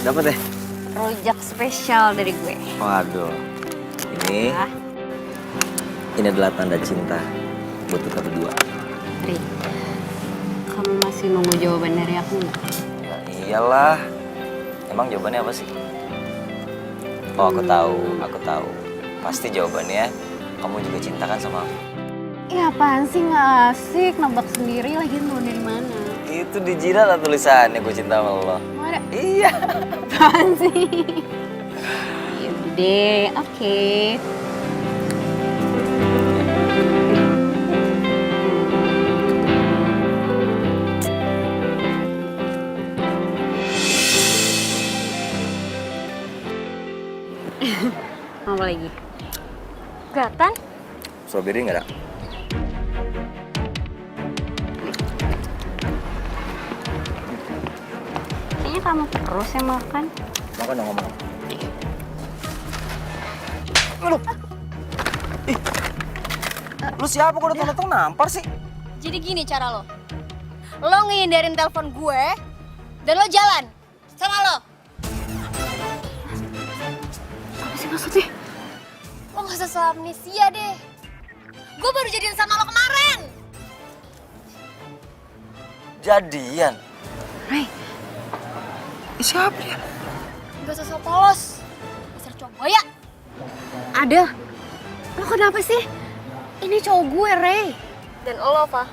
Dapat deh.
Rujak spesial dari gue.
Waduh. Ini adalah tanda cinta buat kita berdua.
Ri, kamu masih nunggu jawaban dari aku nggak?
Ya iyalah. Emang jawabannya apa sih? Oh, aku tahu. Pasti jawabannya kamu juga cinta kan sama aku.
Ya apaan sih, nggak asik nebak sendiri lagi lu dari mana?
Itu di jidat ada tulisannya gue cinta sama lo.
Mana?
Iya.
Apaan sih? Yaudah, oke. Apa lagi?
Gatan?
Strawberry nggak ada?
Kayaknya kamu terus yang makan.
Makan dong ngomong. Lu siapa kok datang-datang nampar sih?
Jadi gini cara lo. Lo ngehindarin telepon gue dan lo jalan sama lo.
Apa sih maksudnya?
Lo gak usah soal amnesia deh. Gue baru jadian sama lo kemarin.
Jadian?
Ray,
Siapa dia?
Gak usah so polos. Dasar cowok ya.
ada. Lo kenapa sih? Ini cowok gue, Ray.
Dan lo, Fa.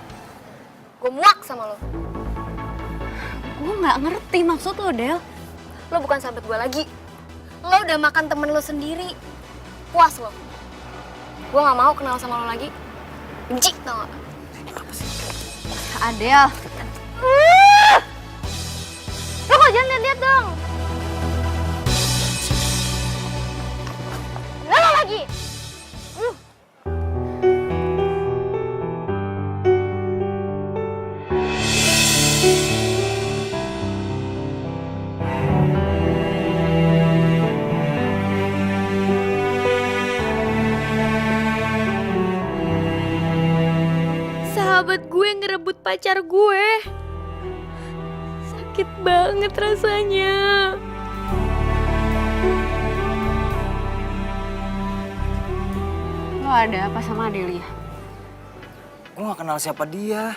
Gue muak sama lo.
Gue nggak ngerti maksud lo, Del.
Lo bukan sahabat gue lagi. Lo udah makan temen lo sendiri. Puas lo. Gue gak mau kenal sama lo lagi. Benci, tau gak?
Adel.
Lo kok jangan lihat dong. Lo lagi.
Sahabat gue ngerebut pacar gue. Sakit banget rasanya.
Lo ada apa sama Adelia?
Gue gak kenal siapa dia.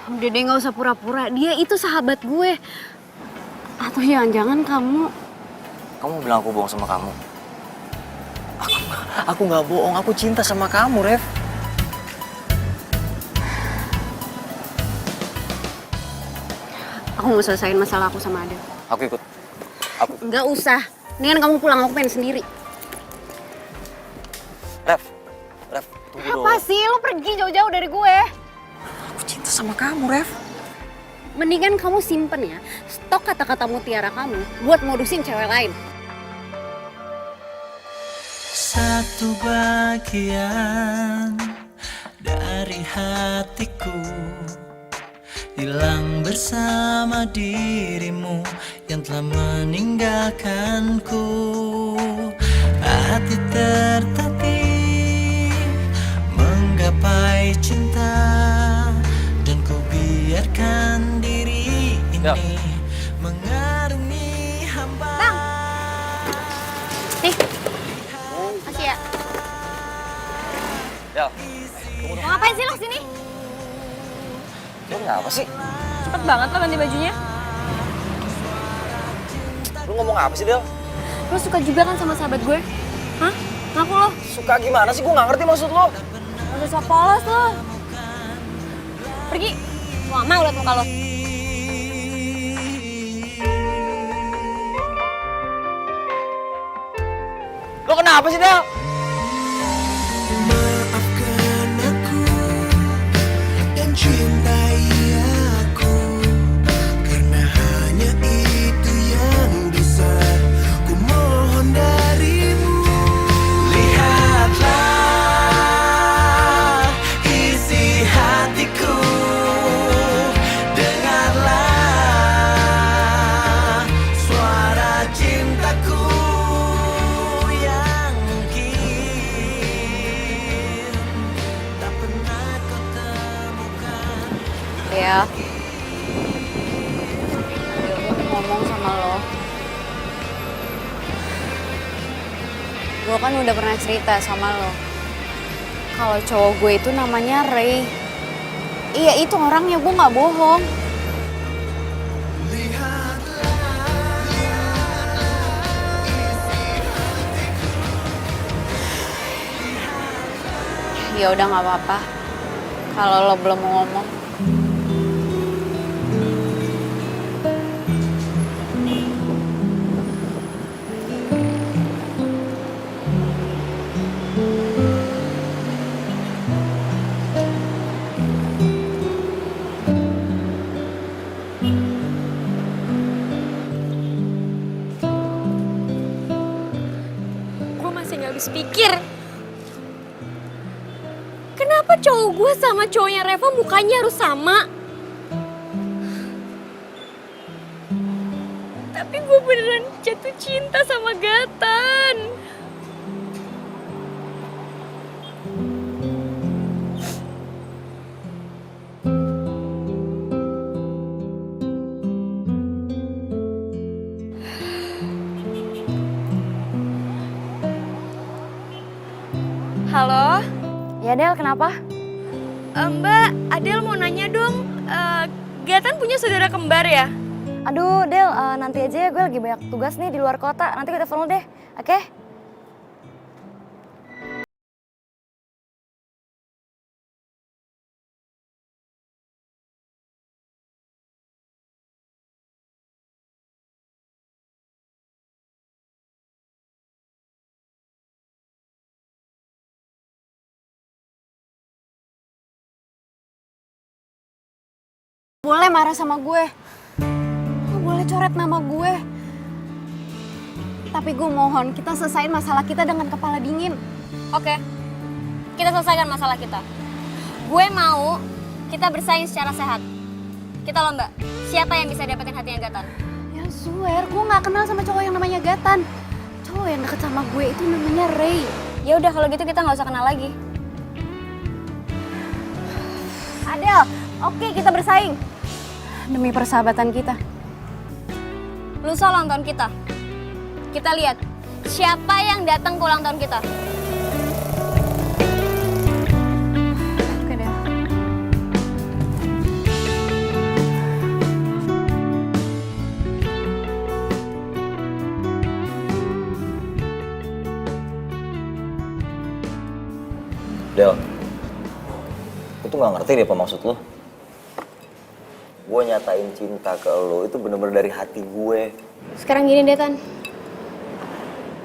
Udah deh, nggak usah pura-pura. Dia itu sahabat gue. Atau jangan-jangan kamu...
Kamu bilang aku bohong sama kamu? Aku gak bohong, aku cinta sama kamu, Rev.
Aku mau selesaiin masalah aku sama Adel.
Aku ikut.
Nggak usah. Mendingan kamu pulang, aku pengen sendiri.
Rev, tunggu dong.
Apa sih? Lo pergi jauh-jauh dari gue.
Aku cinta sama kamu, Rev.
Mendingan kamu simpen ya stok kata-kata mutiara kamu buat modusin cewek lain.
Satu bagian dari hatiku hilang bersama dirimu yang telah meninggalkanku. Hati tertatih menggapai cinta, dan ku biarkan diri ini mengarungi hamba.
Nih, makasih ya.
Ya,
Mau ngapain sih lo kesini?
lu ngapa sih?
Cepet banget lo ganti bajunya.
Lu ngomong apa sih, Del?
Lo suka juga kan sama sahabat gue? Hah? Ngaku lo?
Suka gimana sih? Gue nggak ngerti maksud lu.
Gak usah sok polos lo. Pergi. Gue gak mau liat muka lo.
Lu kenapa sih, Del?
Maafkan aku dan cintai aku, karena hanya itu yang bisa ku mohon darimu. Lihatlah isi hatiku, dengarlah suara cintaku yang mungkin tak pernah kau temukan.
Ya. Gue ngomong sama lo. Gue kan udah pernah cerita sama lo. Kalau cowok gue itu namanya Ray. Iya itu orangnya, gue gak bohong. Ya udah nggak apa-apa. Kalau lo belum mau ngomong.
Gue masih gak habis pikir. Kenapa cowok gue sama cowoknya Reva mukanya harus sama? Tapi gue beneran jatuh cinta sama Gatan. Halo?
Ya Del, kenapa?
Mbak, Adel mau nanya dong, Gatan punya saudara kembar ya?
Aduh Del, nanti aja ya, gue lagi banyak tugas nih di luar kota. Nanti gue telepon lo deh, oke?
Boleh marah sama gue. Lo boleh coret nama gue. Tapi gue mohon kita selesaiin masalah kita dengan kepala dingin.
Oke, kita selesaikan masalah kita. Gue mau kita bersaing secara sehat. Kita lomba, siapa yang bisa dapetin hatinya Gatan?
Ya swear, gue gak kenal sama cowok yang namanya Gatan. Cowok yang deket sama gue itu namanya Ray.
Ya udah kalau gitu kita nggak usah kenal lagi.
Adel, oke kita bersaing. Demi persahabatan kita.
Lusa ulang tahun kita. Kita lihat siapa yang datang ke ulang tahun kita.
Oke Del.
Del, gue tuh gak ngerti deh apa maksud lo. Gue nyatain cinta ke lo itu bener-bener dari hati gue.
Sekarang gini deh Tan.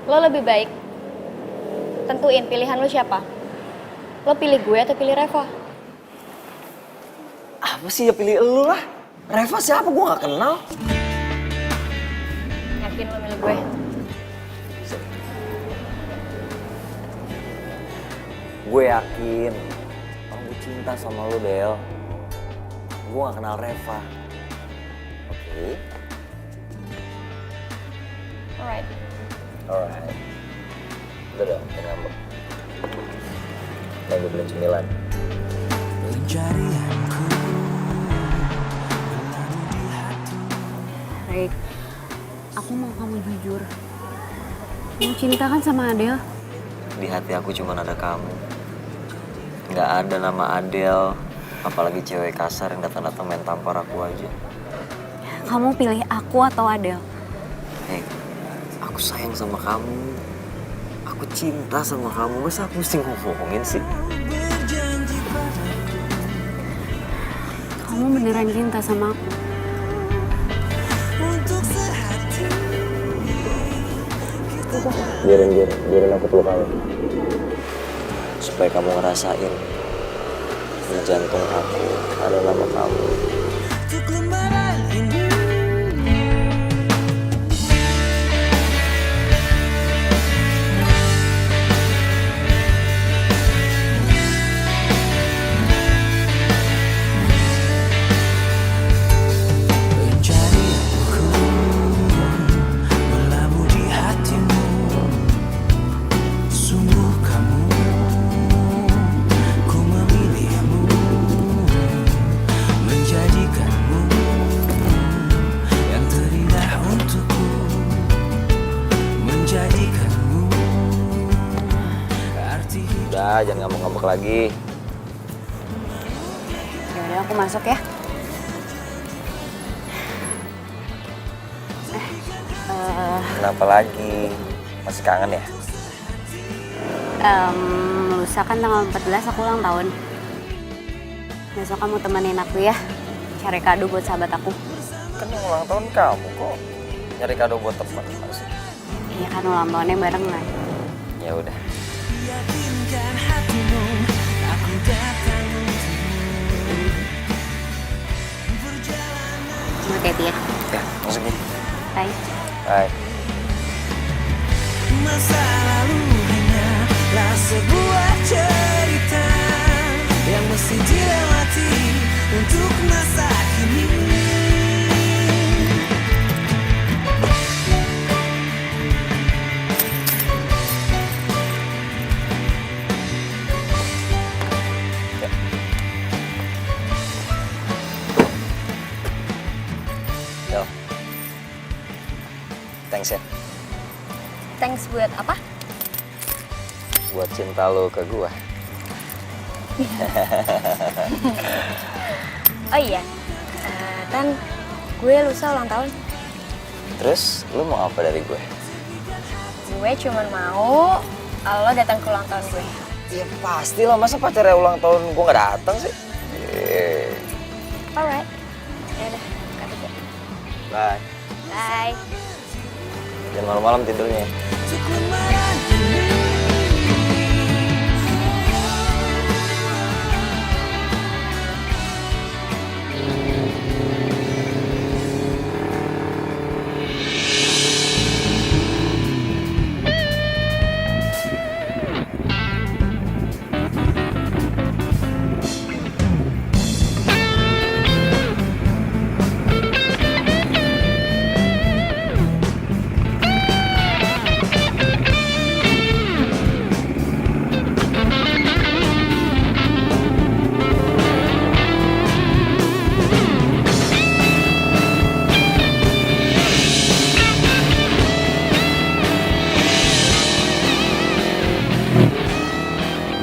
Lo lebih baik tentuin pilihan lo siapa. Lo pilih gue atau pilih Reva?
Apa sih ya pilih lo lah. Reva siapa? Gue gak kenal.
Yakin lo milih gue?
Gue yakin orang gue cinta sama lo, Del. Gue gak kenal Reva. Oke?
Alright.
Alright. Udah dong, jangan ngambek. Gue beliin cemilan.
Rick, aku mau kamu jujur. Kamu cinta kan sama Adele?
Di hati aku cuma ada kamu. Nggak ada nama Adele, apalagi cewek kasar yang datang-datang main tampar aku aja.
Kamu pilih aku atau Adele?
Hei, aku sayang sama kamu. Aku cinta sama kamu. Masa aku mesti ngomongin sih?
Kamu beneran cinta sama aku?
Biarin aku peluk kamu. Supaya kamu ngerasain di jantung aku ada nama kamu. Udah, jangan ngambek-ngambek lagi.
Yaudah, aku masuk ya.
Kenapa lagi? Masih kangen ya?
Lusa kan tanggal 14 aku ulang tahun. Besok kamu temenin aku ya, cari kado buat sahabat aku.
Kan yang ulang tahun kamu kok nyari kado buat teman sih?
Iya kan ulang tahunnya barengan.
Ya udah.
Hati-hati ya.
Ya, masuk nih.
Bye.
Bye.
Masa lalu hanyalah sebuah cerita yang mesti dilewati untuk masa kini.
Del. Thanks ya.
Thanks buat apa?
Buat cinta lo ke gua.
Oh iya, Tan, gue lusa ulang tahun.
Terus lo mau apa dari gue?
Gue cuma mau lo datang ke ulang tahun gue.
Ya pasti lah, masa pacarnya ulang tahun gue nggak datang sih?
Alright, yaudah, kata gue.
Bye.
Bye.
Jangan malam-malam tidurnya.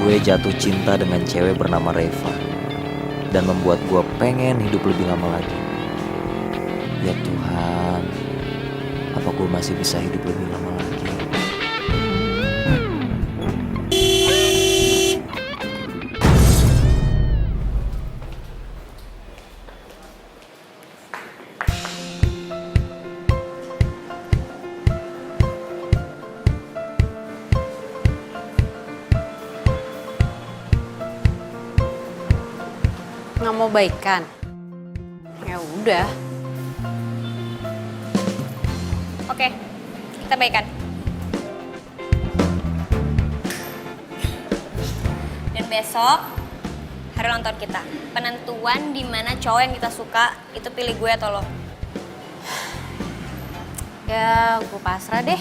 Gue jatuh cinta dengan cewek bernama Reva dan membuat gue pengen hidup lebih lama lagi. Ya Tuhan, apa gue masih bisa hidup lebih lama lagi?
Nggak mau baikan? Ya udah.
Oke, kita baikan. besok hari ulang tahun kita. Penentuan di mana cowok yang kita suka itu pilih gue atau lo.
Ya, gue pasrah deh.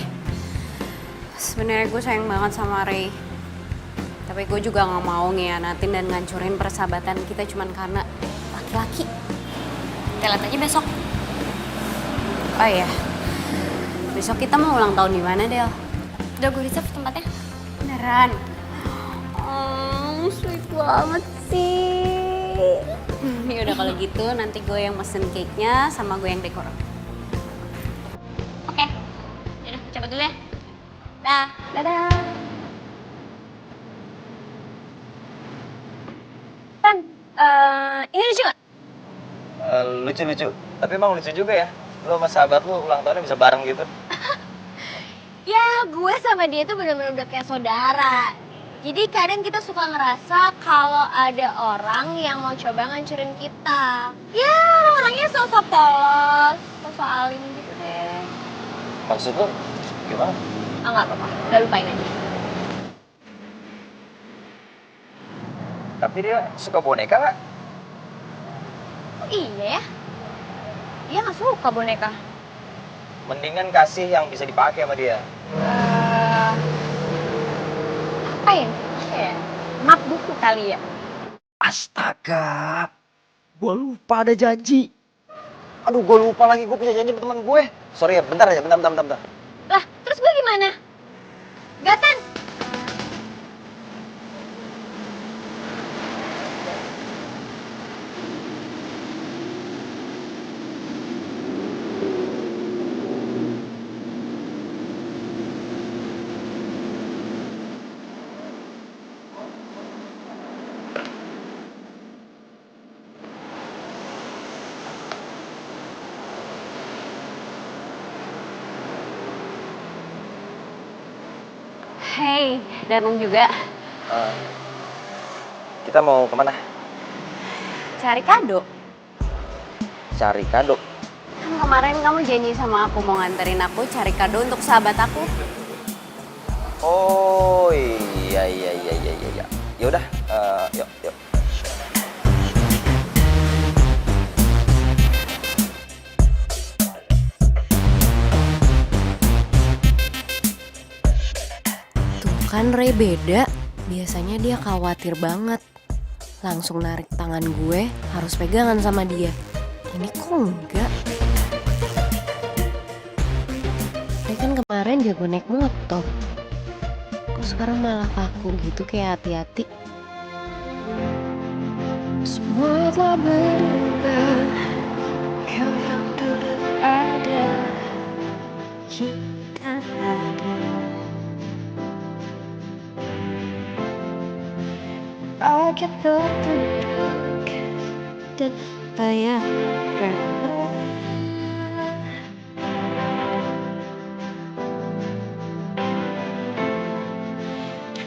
Sebenarnya gue sayang banget sama Ray. Tapi gue juga gak mau ngianatin dan ngancurin persahabatan kita cuman karena laki-laki.
Kita lihat aja besok.
Oh iya, besok kita mau ulang tahun di mana, Del?
Udah gue reserve tempatnya.
Beneran? Oh, sweet banget sih. Ya udah kalau gitu nanti gue yang mesen cake-nya sama gue yang dekor.
Oke. Yaudah, cabut dulu ya. Dah.
Dadah.
Tan, ini lucu gak?
Lucu-lucu. Tapi emang lucu juga ya. Lo sama sahabat lo ulang tahunnya bisa bareng gitu.
Ya, gue sama dia tuh bener-bener udah kayak saudara. Jadi kadang kita suka ngerasa kalau ada orang yang mau coba ngancurin kita. Ya, orangnya sosok polos, sosok alim gitu deh.
Maksud lo gimana?
Ah, nggak apa-apa, udah lupain aja.
Tapi dia suka boneka nggak?
Oh iya ya? Dia nggak suka boneka.
Mendingan kasih yang bisa dipakai sama dia.
Apa ya? Map buku kali ya?
Astaga, gue lupa ada janji. Aduh, gue lupa lagi, gue punya janji sama teman gue. Sorry ya, bentar aja, bentar.
Lah, terus gue gimana? Gatan!
Hey, datang juga.
Kita mau kemana?
Cari kado.
Cari kado.
Kan kemarin kamu janji sama aku mau nganterin aku cari kado untuk sahabat aku.
Oh iya. Ya udah, yuk.
Kan Ray beda, biasanya dia khawatir banget. Langsung narik tangan gue, harus pegangan sama dia. Ini kok enggak? Ray kan kemarin jago naik motor. Kok sekarang malah kaku gitu kayak hati-hati? Semua telah berubah, kau yang dulu ada, kita ada. Kita duduk dan bayangkan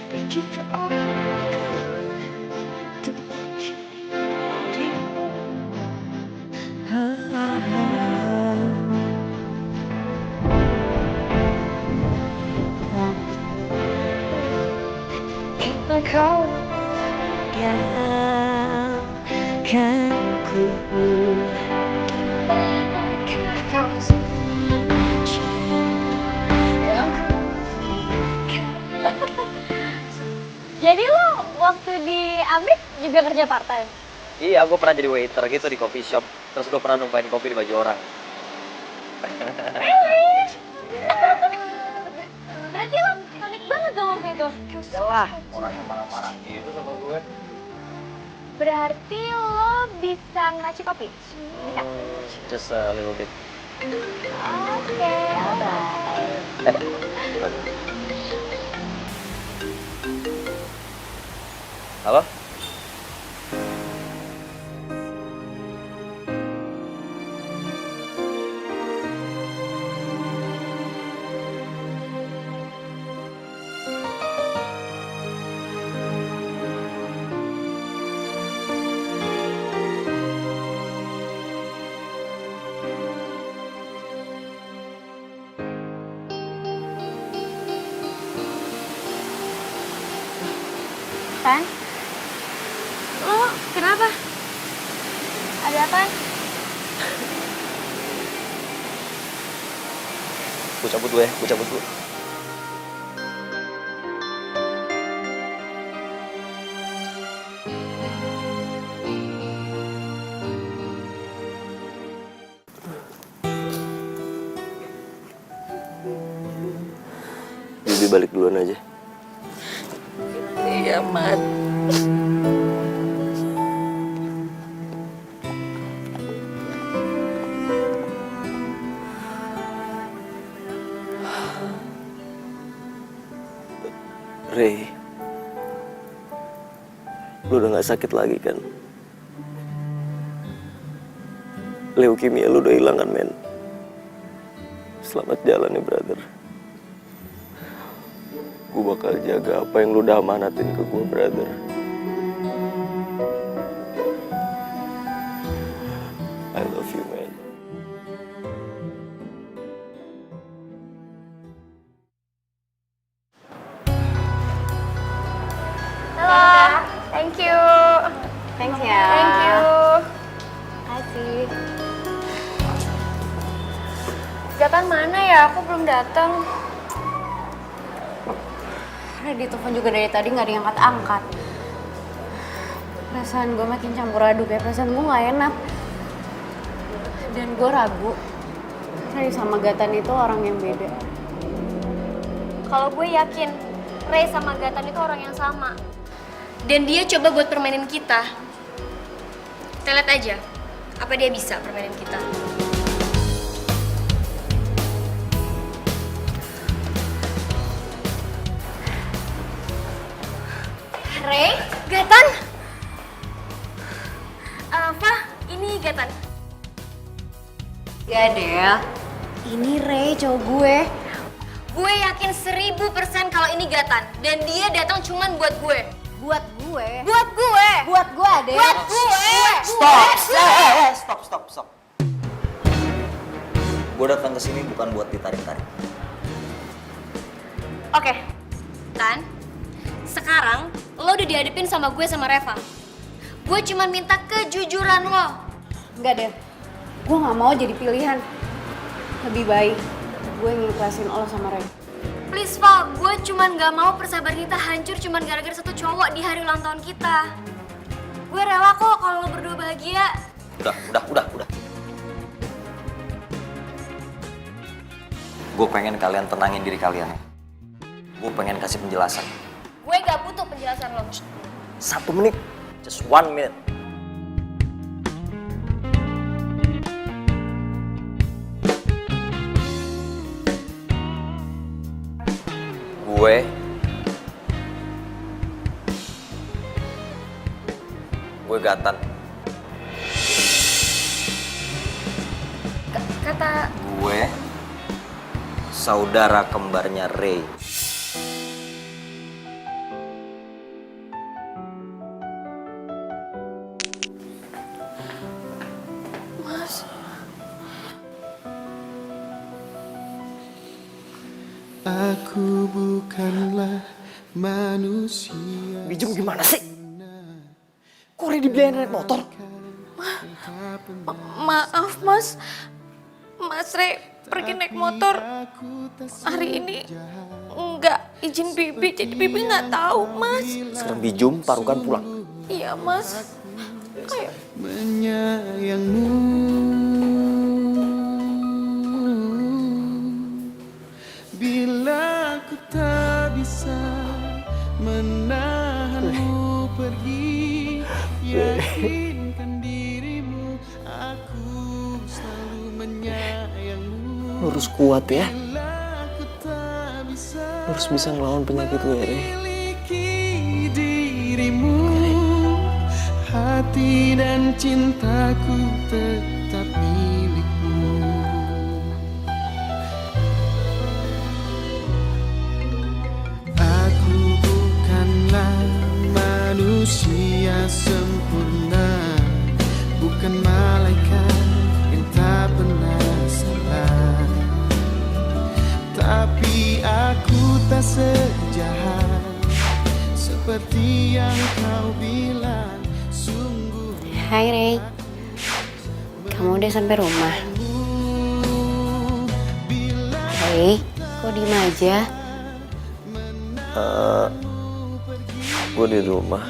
pikir aku kau kan ku
Jadi lo waktu di Amrik juga kerja part time?
Iya, gue pernah jadi waiter gitu di coffee shop. Terus gue pernah numpain kopi di baju orang.
Berarti lo panik banget dong waktu itu?
Yalah, orang yang marah-marah gitu sama gue.
Berarti lo bisa ngeracik kopi? Bisa?
Just a little bit.
Oke, alright.
Halo?
Kan? Lo kenapa? Ada apaan?
Gue cabut dulu ya, gue cabut dulu.
Bibi balik duluan aja.
Iya, Mat.
Ray, lu udah gak sakit lagi kan? Leukemia lu udah hilang kan, men? Selamat jalan ya, brother. Gue bakal jaga apa yang lu udah amanatin ke gue, brother. I love you, man.
Halo, thank you.
Thanks ya.
Thank you. Kasih. Gatan mana ya? Aku belum datang.
Di telepon juga dari tadi nggak diangkat-angkat. Perasaan gue makin campur aduk ya, perasaan gue nggak enak. Dan gue ragu, Ray sama Gatan itu orang yang beda.
Kalau gue yakin, Ray sama Gatan itu orang yang sama. Dan dia coba buat permainin kita. Kita lihat aja, apa dia bisa permainin kita. Ray, Gatan. Fah, ini Gatan.
Gak Del, ini Ray cowok gue.
Gue yakin 1000% kalau ini Gatan. Dan dia datang cuman buat gue.
Buat gue.
Buat gue.
Buat gue, Del.
Buat gue.
Stop. Gue datang ke sini bukan buat ditarik-tarik.
Oke, Tan. Sekarang lo udah dihadapin sama gue sama Reva. Gue cuma minta kejujuran lo.
Enggak Del, gue gak mau jadi pilihan. Lebih baik gue ngiklasin lo sama Ray.
Please, Val, gue cuma gak mau persahabatan kita hancur cuma gara-gara satu cowok di hari ulang tahun kita. Gue rela kok kalau lo berdua bahagia.
Udah. Gue pengen kalian tenangin diri kalian ya. Gue pengen kasih penjelasan.
Gue gak butuh penjelasan lo.
1 menit. Just 1 minute. Gue Gatan.
Kata...
Gue saudara kembarnya Ray.
Mas.
Aku bukanlah manusia.
Bijum gimana sih? Kok Ray dibeliin naik motor?
Maaf Mas. Mas Ray pergi naik motor hari ini nggak izin Bibi, jadi Bibi nggak tahu Mas.
Sekarang Bijum parukan pulang.
Iya Mas. Kayak
Menyayangmu, bila ku tak bisa menahanmu pergi, yakinkan dirimu, aku selalu menyayangmu.
Lu harus kuat ya.
Bila ku tak bisa
Lu harus bisa ngelawan penyakit lu ya, Ray.
memiliki dirimu, hati dan cintaku tetap milikmu. Aku bukanlah manusia sempurna, bukan malaikat yang tak pernah salah. Tapi aku tak sejahat seperti yang kau bilang.
Hai Rey, kamu udah sampai rumah? Rey, kok diem aja?
Gue di rumah.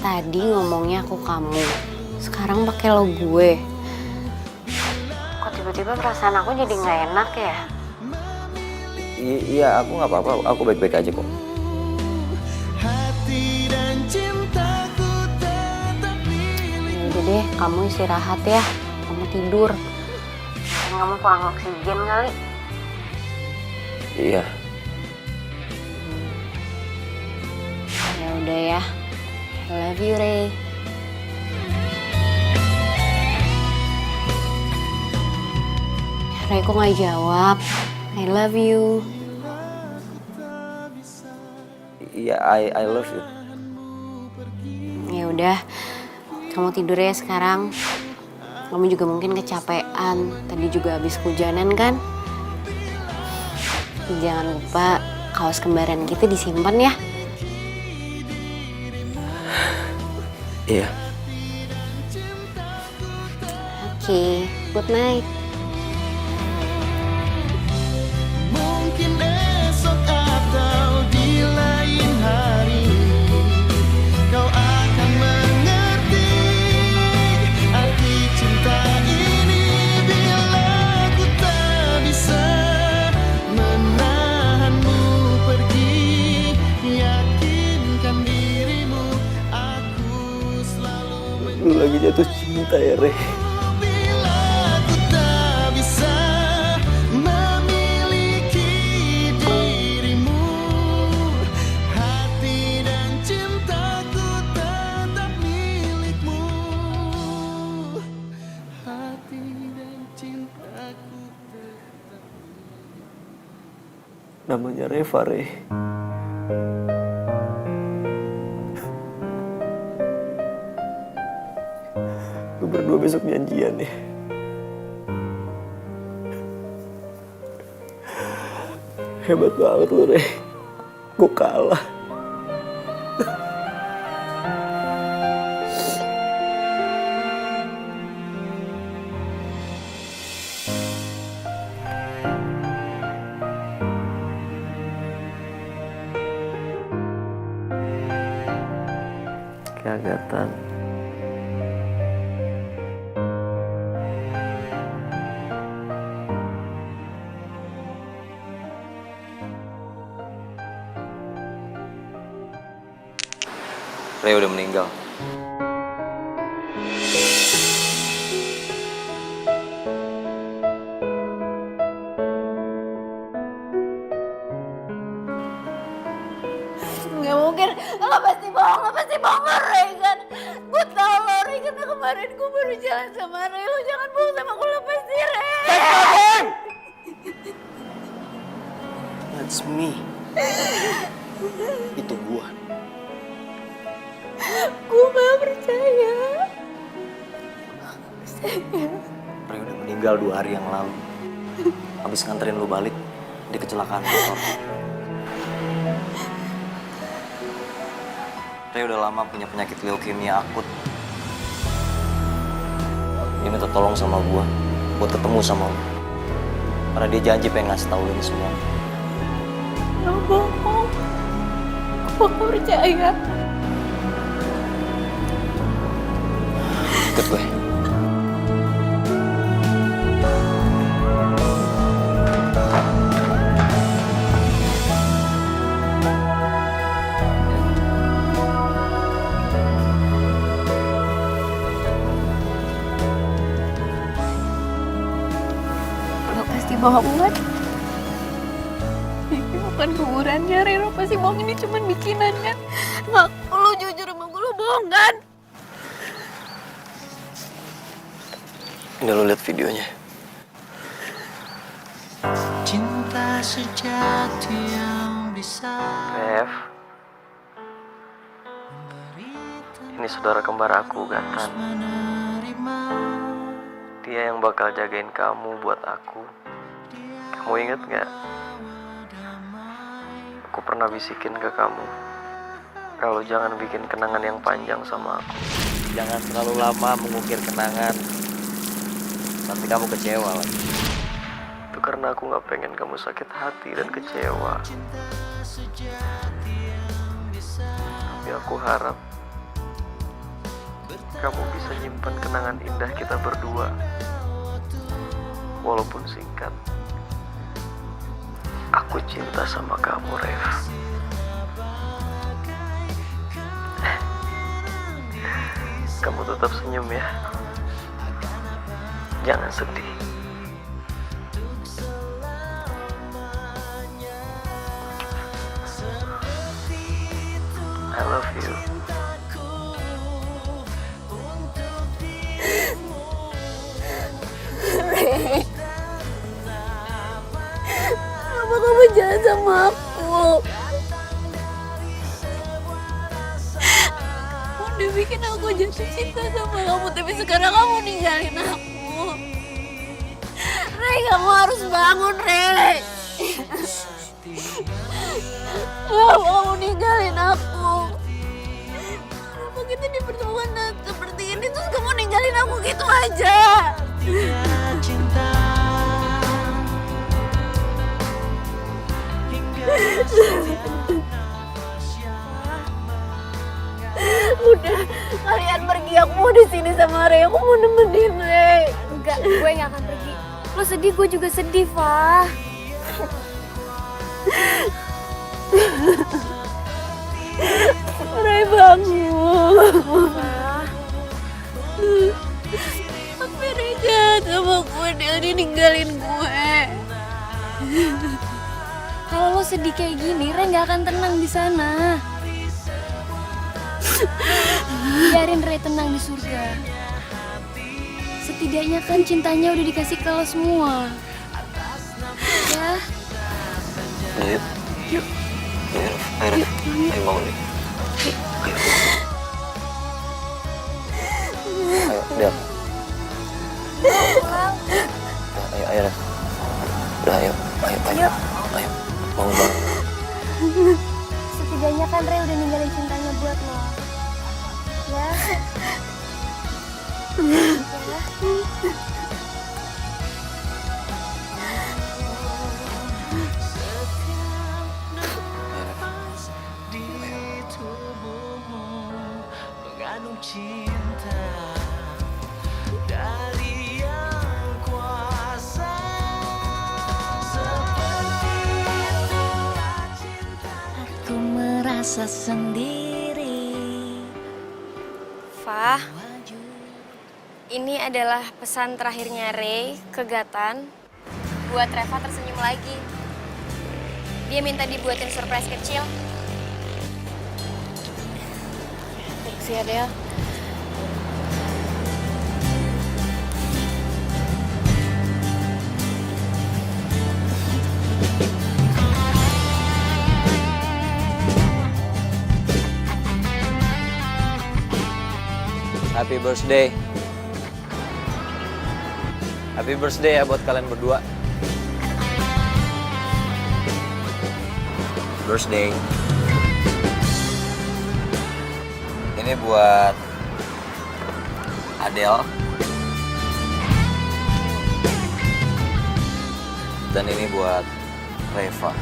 Tadi ngomongnya aku kamu, sekarang pakai lo gue. Kok tiba-tiba perasaan aku jadi nggak enak ya?
Iya, aku nggak apa-apa. Aku baik-baik aja kok.
Udah deh, kamu istirahat ya. Kamu tidur. Kamu kurang oksigen kali.
Iya.
Ya udah ya. I love you, Rey. Rey kok nggak jawab? I love you.
Iya, I love you.
Ya udah, kamu tidur ya sekarang. Kamu juga mungkin kecapean. Tadi juga habis hujanan kan? Jangan lupa kaos kembaran kita disimpan ya.
Iya.
Oke, good night.
Mungkin esok atau di lain hari kau akan mengerti arti cinta ini. Bila ku tak bisa menahanmu pergi, yakinkan dirimu aku selalu
Lu lagi jatuh cinta ya, Rey.
Bila ku tak bisa memiliki dirimu, hati dan cintaku tetap milikmu. Hati dan cintaku tetap.
Namanya Reva, Rey. Lu berdua besok janjian ya. Hebat banget lu, Rey. Gue kalah. Keagatan. Rey udah meninggal.
Nggak mungkin, lo pasti bohong Regan. Gue tau lo Regan, kemarin gue baru jalan sama Rey. Lo jangan bohong sama gue, lo pasti Rey.
That's me. Itu gua.
Gue gak percaya.
Rey udah meninggal 2 hari yang lalu. Habis nganterin lu balik, di kecelakaan motor. Rey udah lama punya penyakit leukemia akut. Dia minta tolong sama gua buat ketemu sama lu. Karena dia janji pengen ngasih tau lu ini semua.
Lo bohong. Gue gak percaya.
Ikut gue.
Lo pasti bohong kan? Ini bukan kuburannya, Rey. Lo pasti bohong, ini cuma bikinan kan? Ngaku lo jujur sama gue, lo bohong kan?
Udah lu liat videonya.
Cinta sejati yang bisa.
Rev, ini saudara kembar aku, Gatan. Dia yang bakal jagain kamu buat aku. Kamu inget gak? Aku pernah bisikin ke kamu,
kalau jangan bikin kenangan yang panjang sama aku.
Jangan terlalu lama mengukir kenangan. Nanti kamu kecewa lagi.
Itu karena aku gak pengen kamu sakit hati dan kecewa. Tapi aku harap kamu bisa nyimpan kenangan indah kita berdua. Walaupun singkat. Aku cinta sama kamu, Rev. Kamu tetap senyum ya. Jangan sedih. I love you.
Kenapa kamu jahat sama aku? Kamu udah bikin aku jatuh cinta sama kamu, tapi sekarang kamu ninggalin aku. Rey, kamu harus bangun, Rey. Kamu ninggalin aku. Kenapa kita dipertemukan seperti ini, terus kamu ninggalin aku gitu aja? Udah, kalian pergi. Aku mau di sini sama Rey. Aku mau nemenin Rey.
Enggak, gue gak akan pergi. Lo sedih, gue juga sedih, Fah.
Rey, bangun. Tapi Rey jahat sama gue. Dia ninggalin gue.
Kalau lo sedih kayak gini, Rey gak akan tenang di sana. Biarin Rey tenang di surga. Setidaknya kan cintanya udah dikasih ke lo semua. Ya.
Ayo. Yuk. Ayo, ayo bangun nih. Ayo, Del. Ayo, Del. Udah, ayo. Ayo. Bangun.
Setidaknya kan Rey udah ninggalin cintanya buat lo. Ya.
Mengandung cinta dari yang kuasa. Seperti itulah cinta. Aku merasa sendiri.
Fah, ini adalah pesan terakhirnya Rey ke Gatan buat Reva tersenyum lagi. Dia minta dibuatin surprise kecil. Thanks ya, Del.
Happy birthday. Happy birthday ya buat kalian berdua. Birthday. Ini buat Adele. Dan ini buat Reva.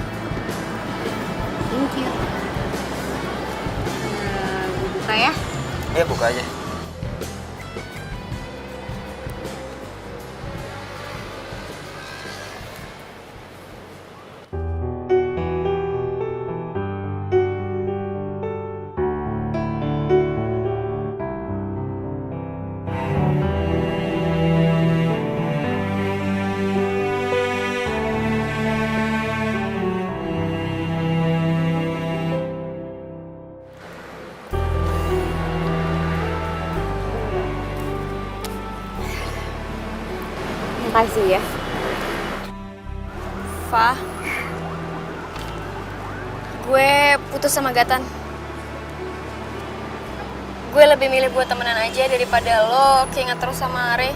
Thank you. Gue buka ya.
Ya buka aja.
Makasih ya. Fah, gue putus sama Gatan. Gue lebih milih buat temenan aja daripada lo keinget terus sama Rey.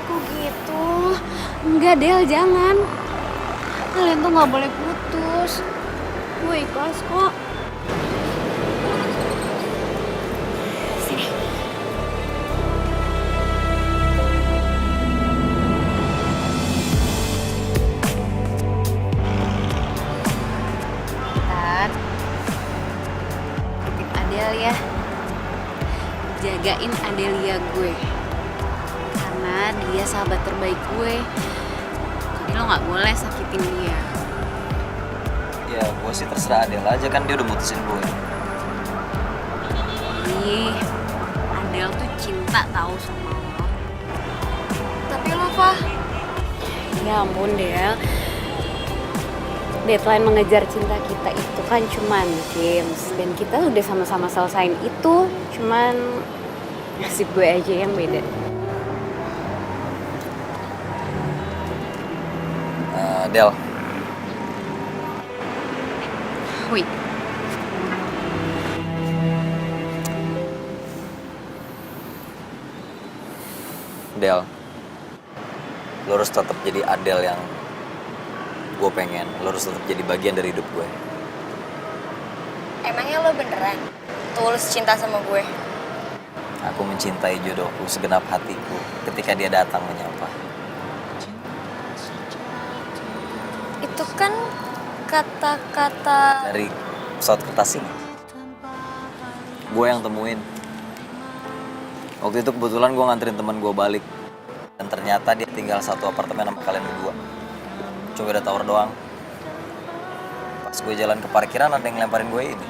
Kok gitu? Enggak, Del, jangan. Kalian tuh gak boleh putus. Gue ikhlas kok. ya. Jagain Adelia gue. Karena dia sahabat terbaik gue. Jadi lo gak boleh sakitin dia.
Ya gue sih terserah Adel aja, kan dia udah mutusin gue.
Ih, Adel tuh cinta tahu sama lo.
Tapi lo, Fah,
Ya ampun, Del. Deadline mengejar cinta kita itu kan cuman games. Dan kita udah sama-sama selesain itu. Cuman nasib gue aja yang beda.
Del,
Wih,
Del, lo harus tetap jadi Adel yang gue pengen. Lo harus tetap jadi bagian dari hidup gue.
emangnya lo beneran tulus cinta sama gue?
Aku mencintai jodohku segenap hatiku ketika dia datang menyapa.
Itu kan kata-kata...
Dari pesawat kertas ini, gue yang temuin. Waktu itu kebetulan gue nganterin teman gue balik. Dan ternyata dia tinggal satu apartemen sama kalian berdua. Cuma beda tower doang. Pas gue jalan ke parkiran ada yang ngelemparin gue ini.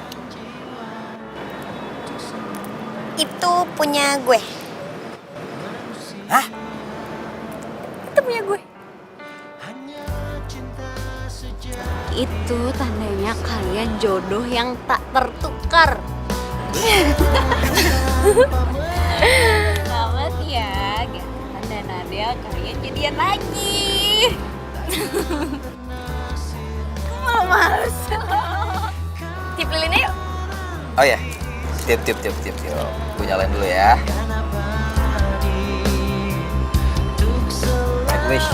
Itu punya gue.
Hah?
Itu punya gue.
itu tandanya kalian jodoh yang tak tertukar. Selamat ya, Gahan dan Adel, kalian jadian lagi.
Malu males. Tip lilinnya yuk.
Oh ya, tip. Gue nyalain dulu ya. Make wish.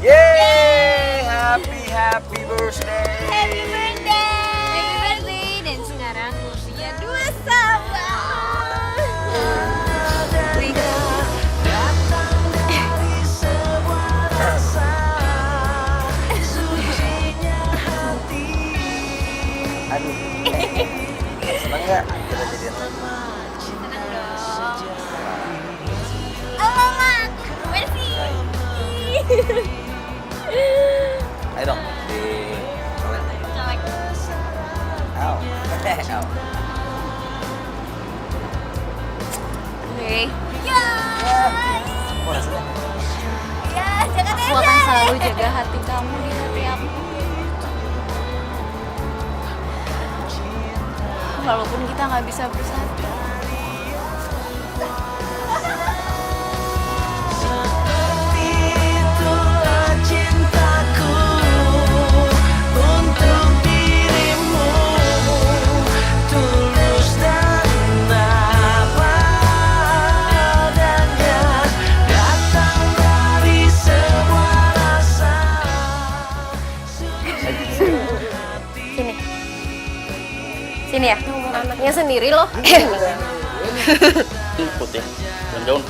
Yeay, happy birthday.
Happy birthday. Dan sekarang gue punya 2 sahabat.
Aduh. Seneng gak kita jadian lagi?
Seneng dong. Alamak, merci.
Ayo dong, di colek.
Colek.
Au. Au.
Oke.
Ya.
Apa rasanya?
Ya, jangan
Aku akan selalu jaga hati kamu di hati aku. Walaupun kita nggak bisa bersatu.
Itulah cintaku untuk dirimu, tulus dan apa adanya, datang dari semua rasa.
Sini ya.
Anaknya sendiri loh.
Ikut ya, daun.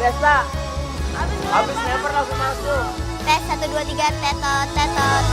Desta, habis never langsung masuk.
Tes 1 2 3 tetot tetot.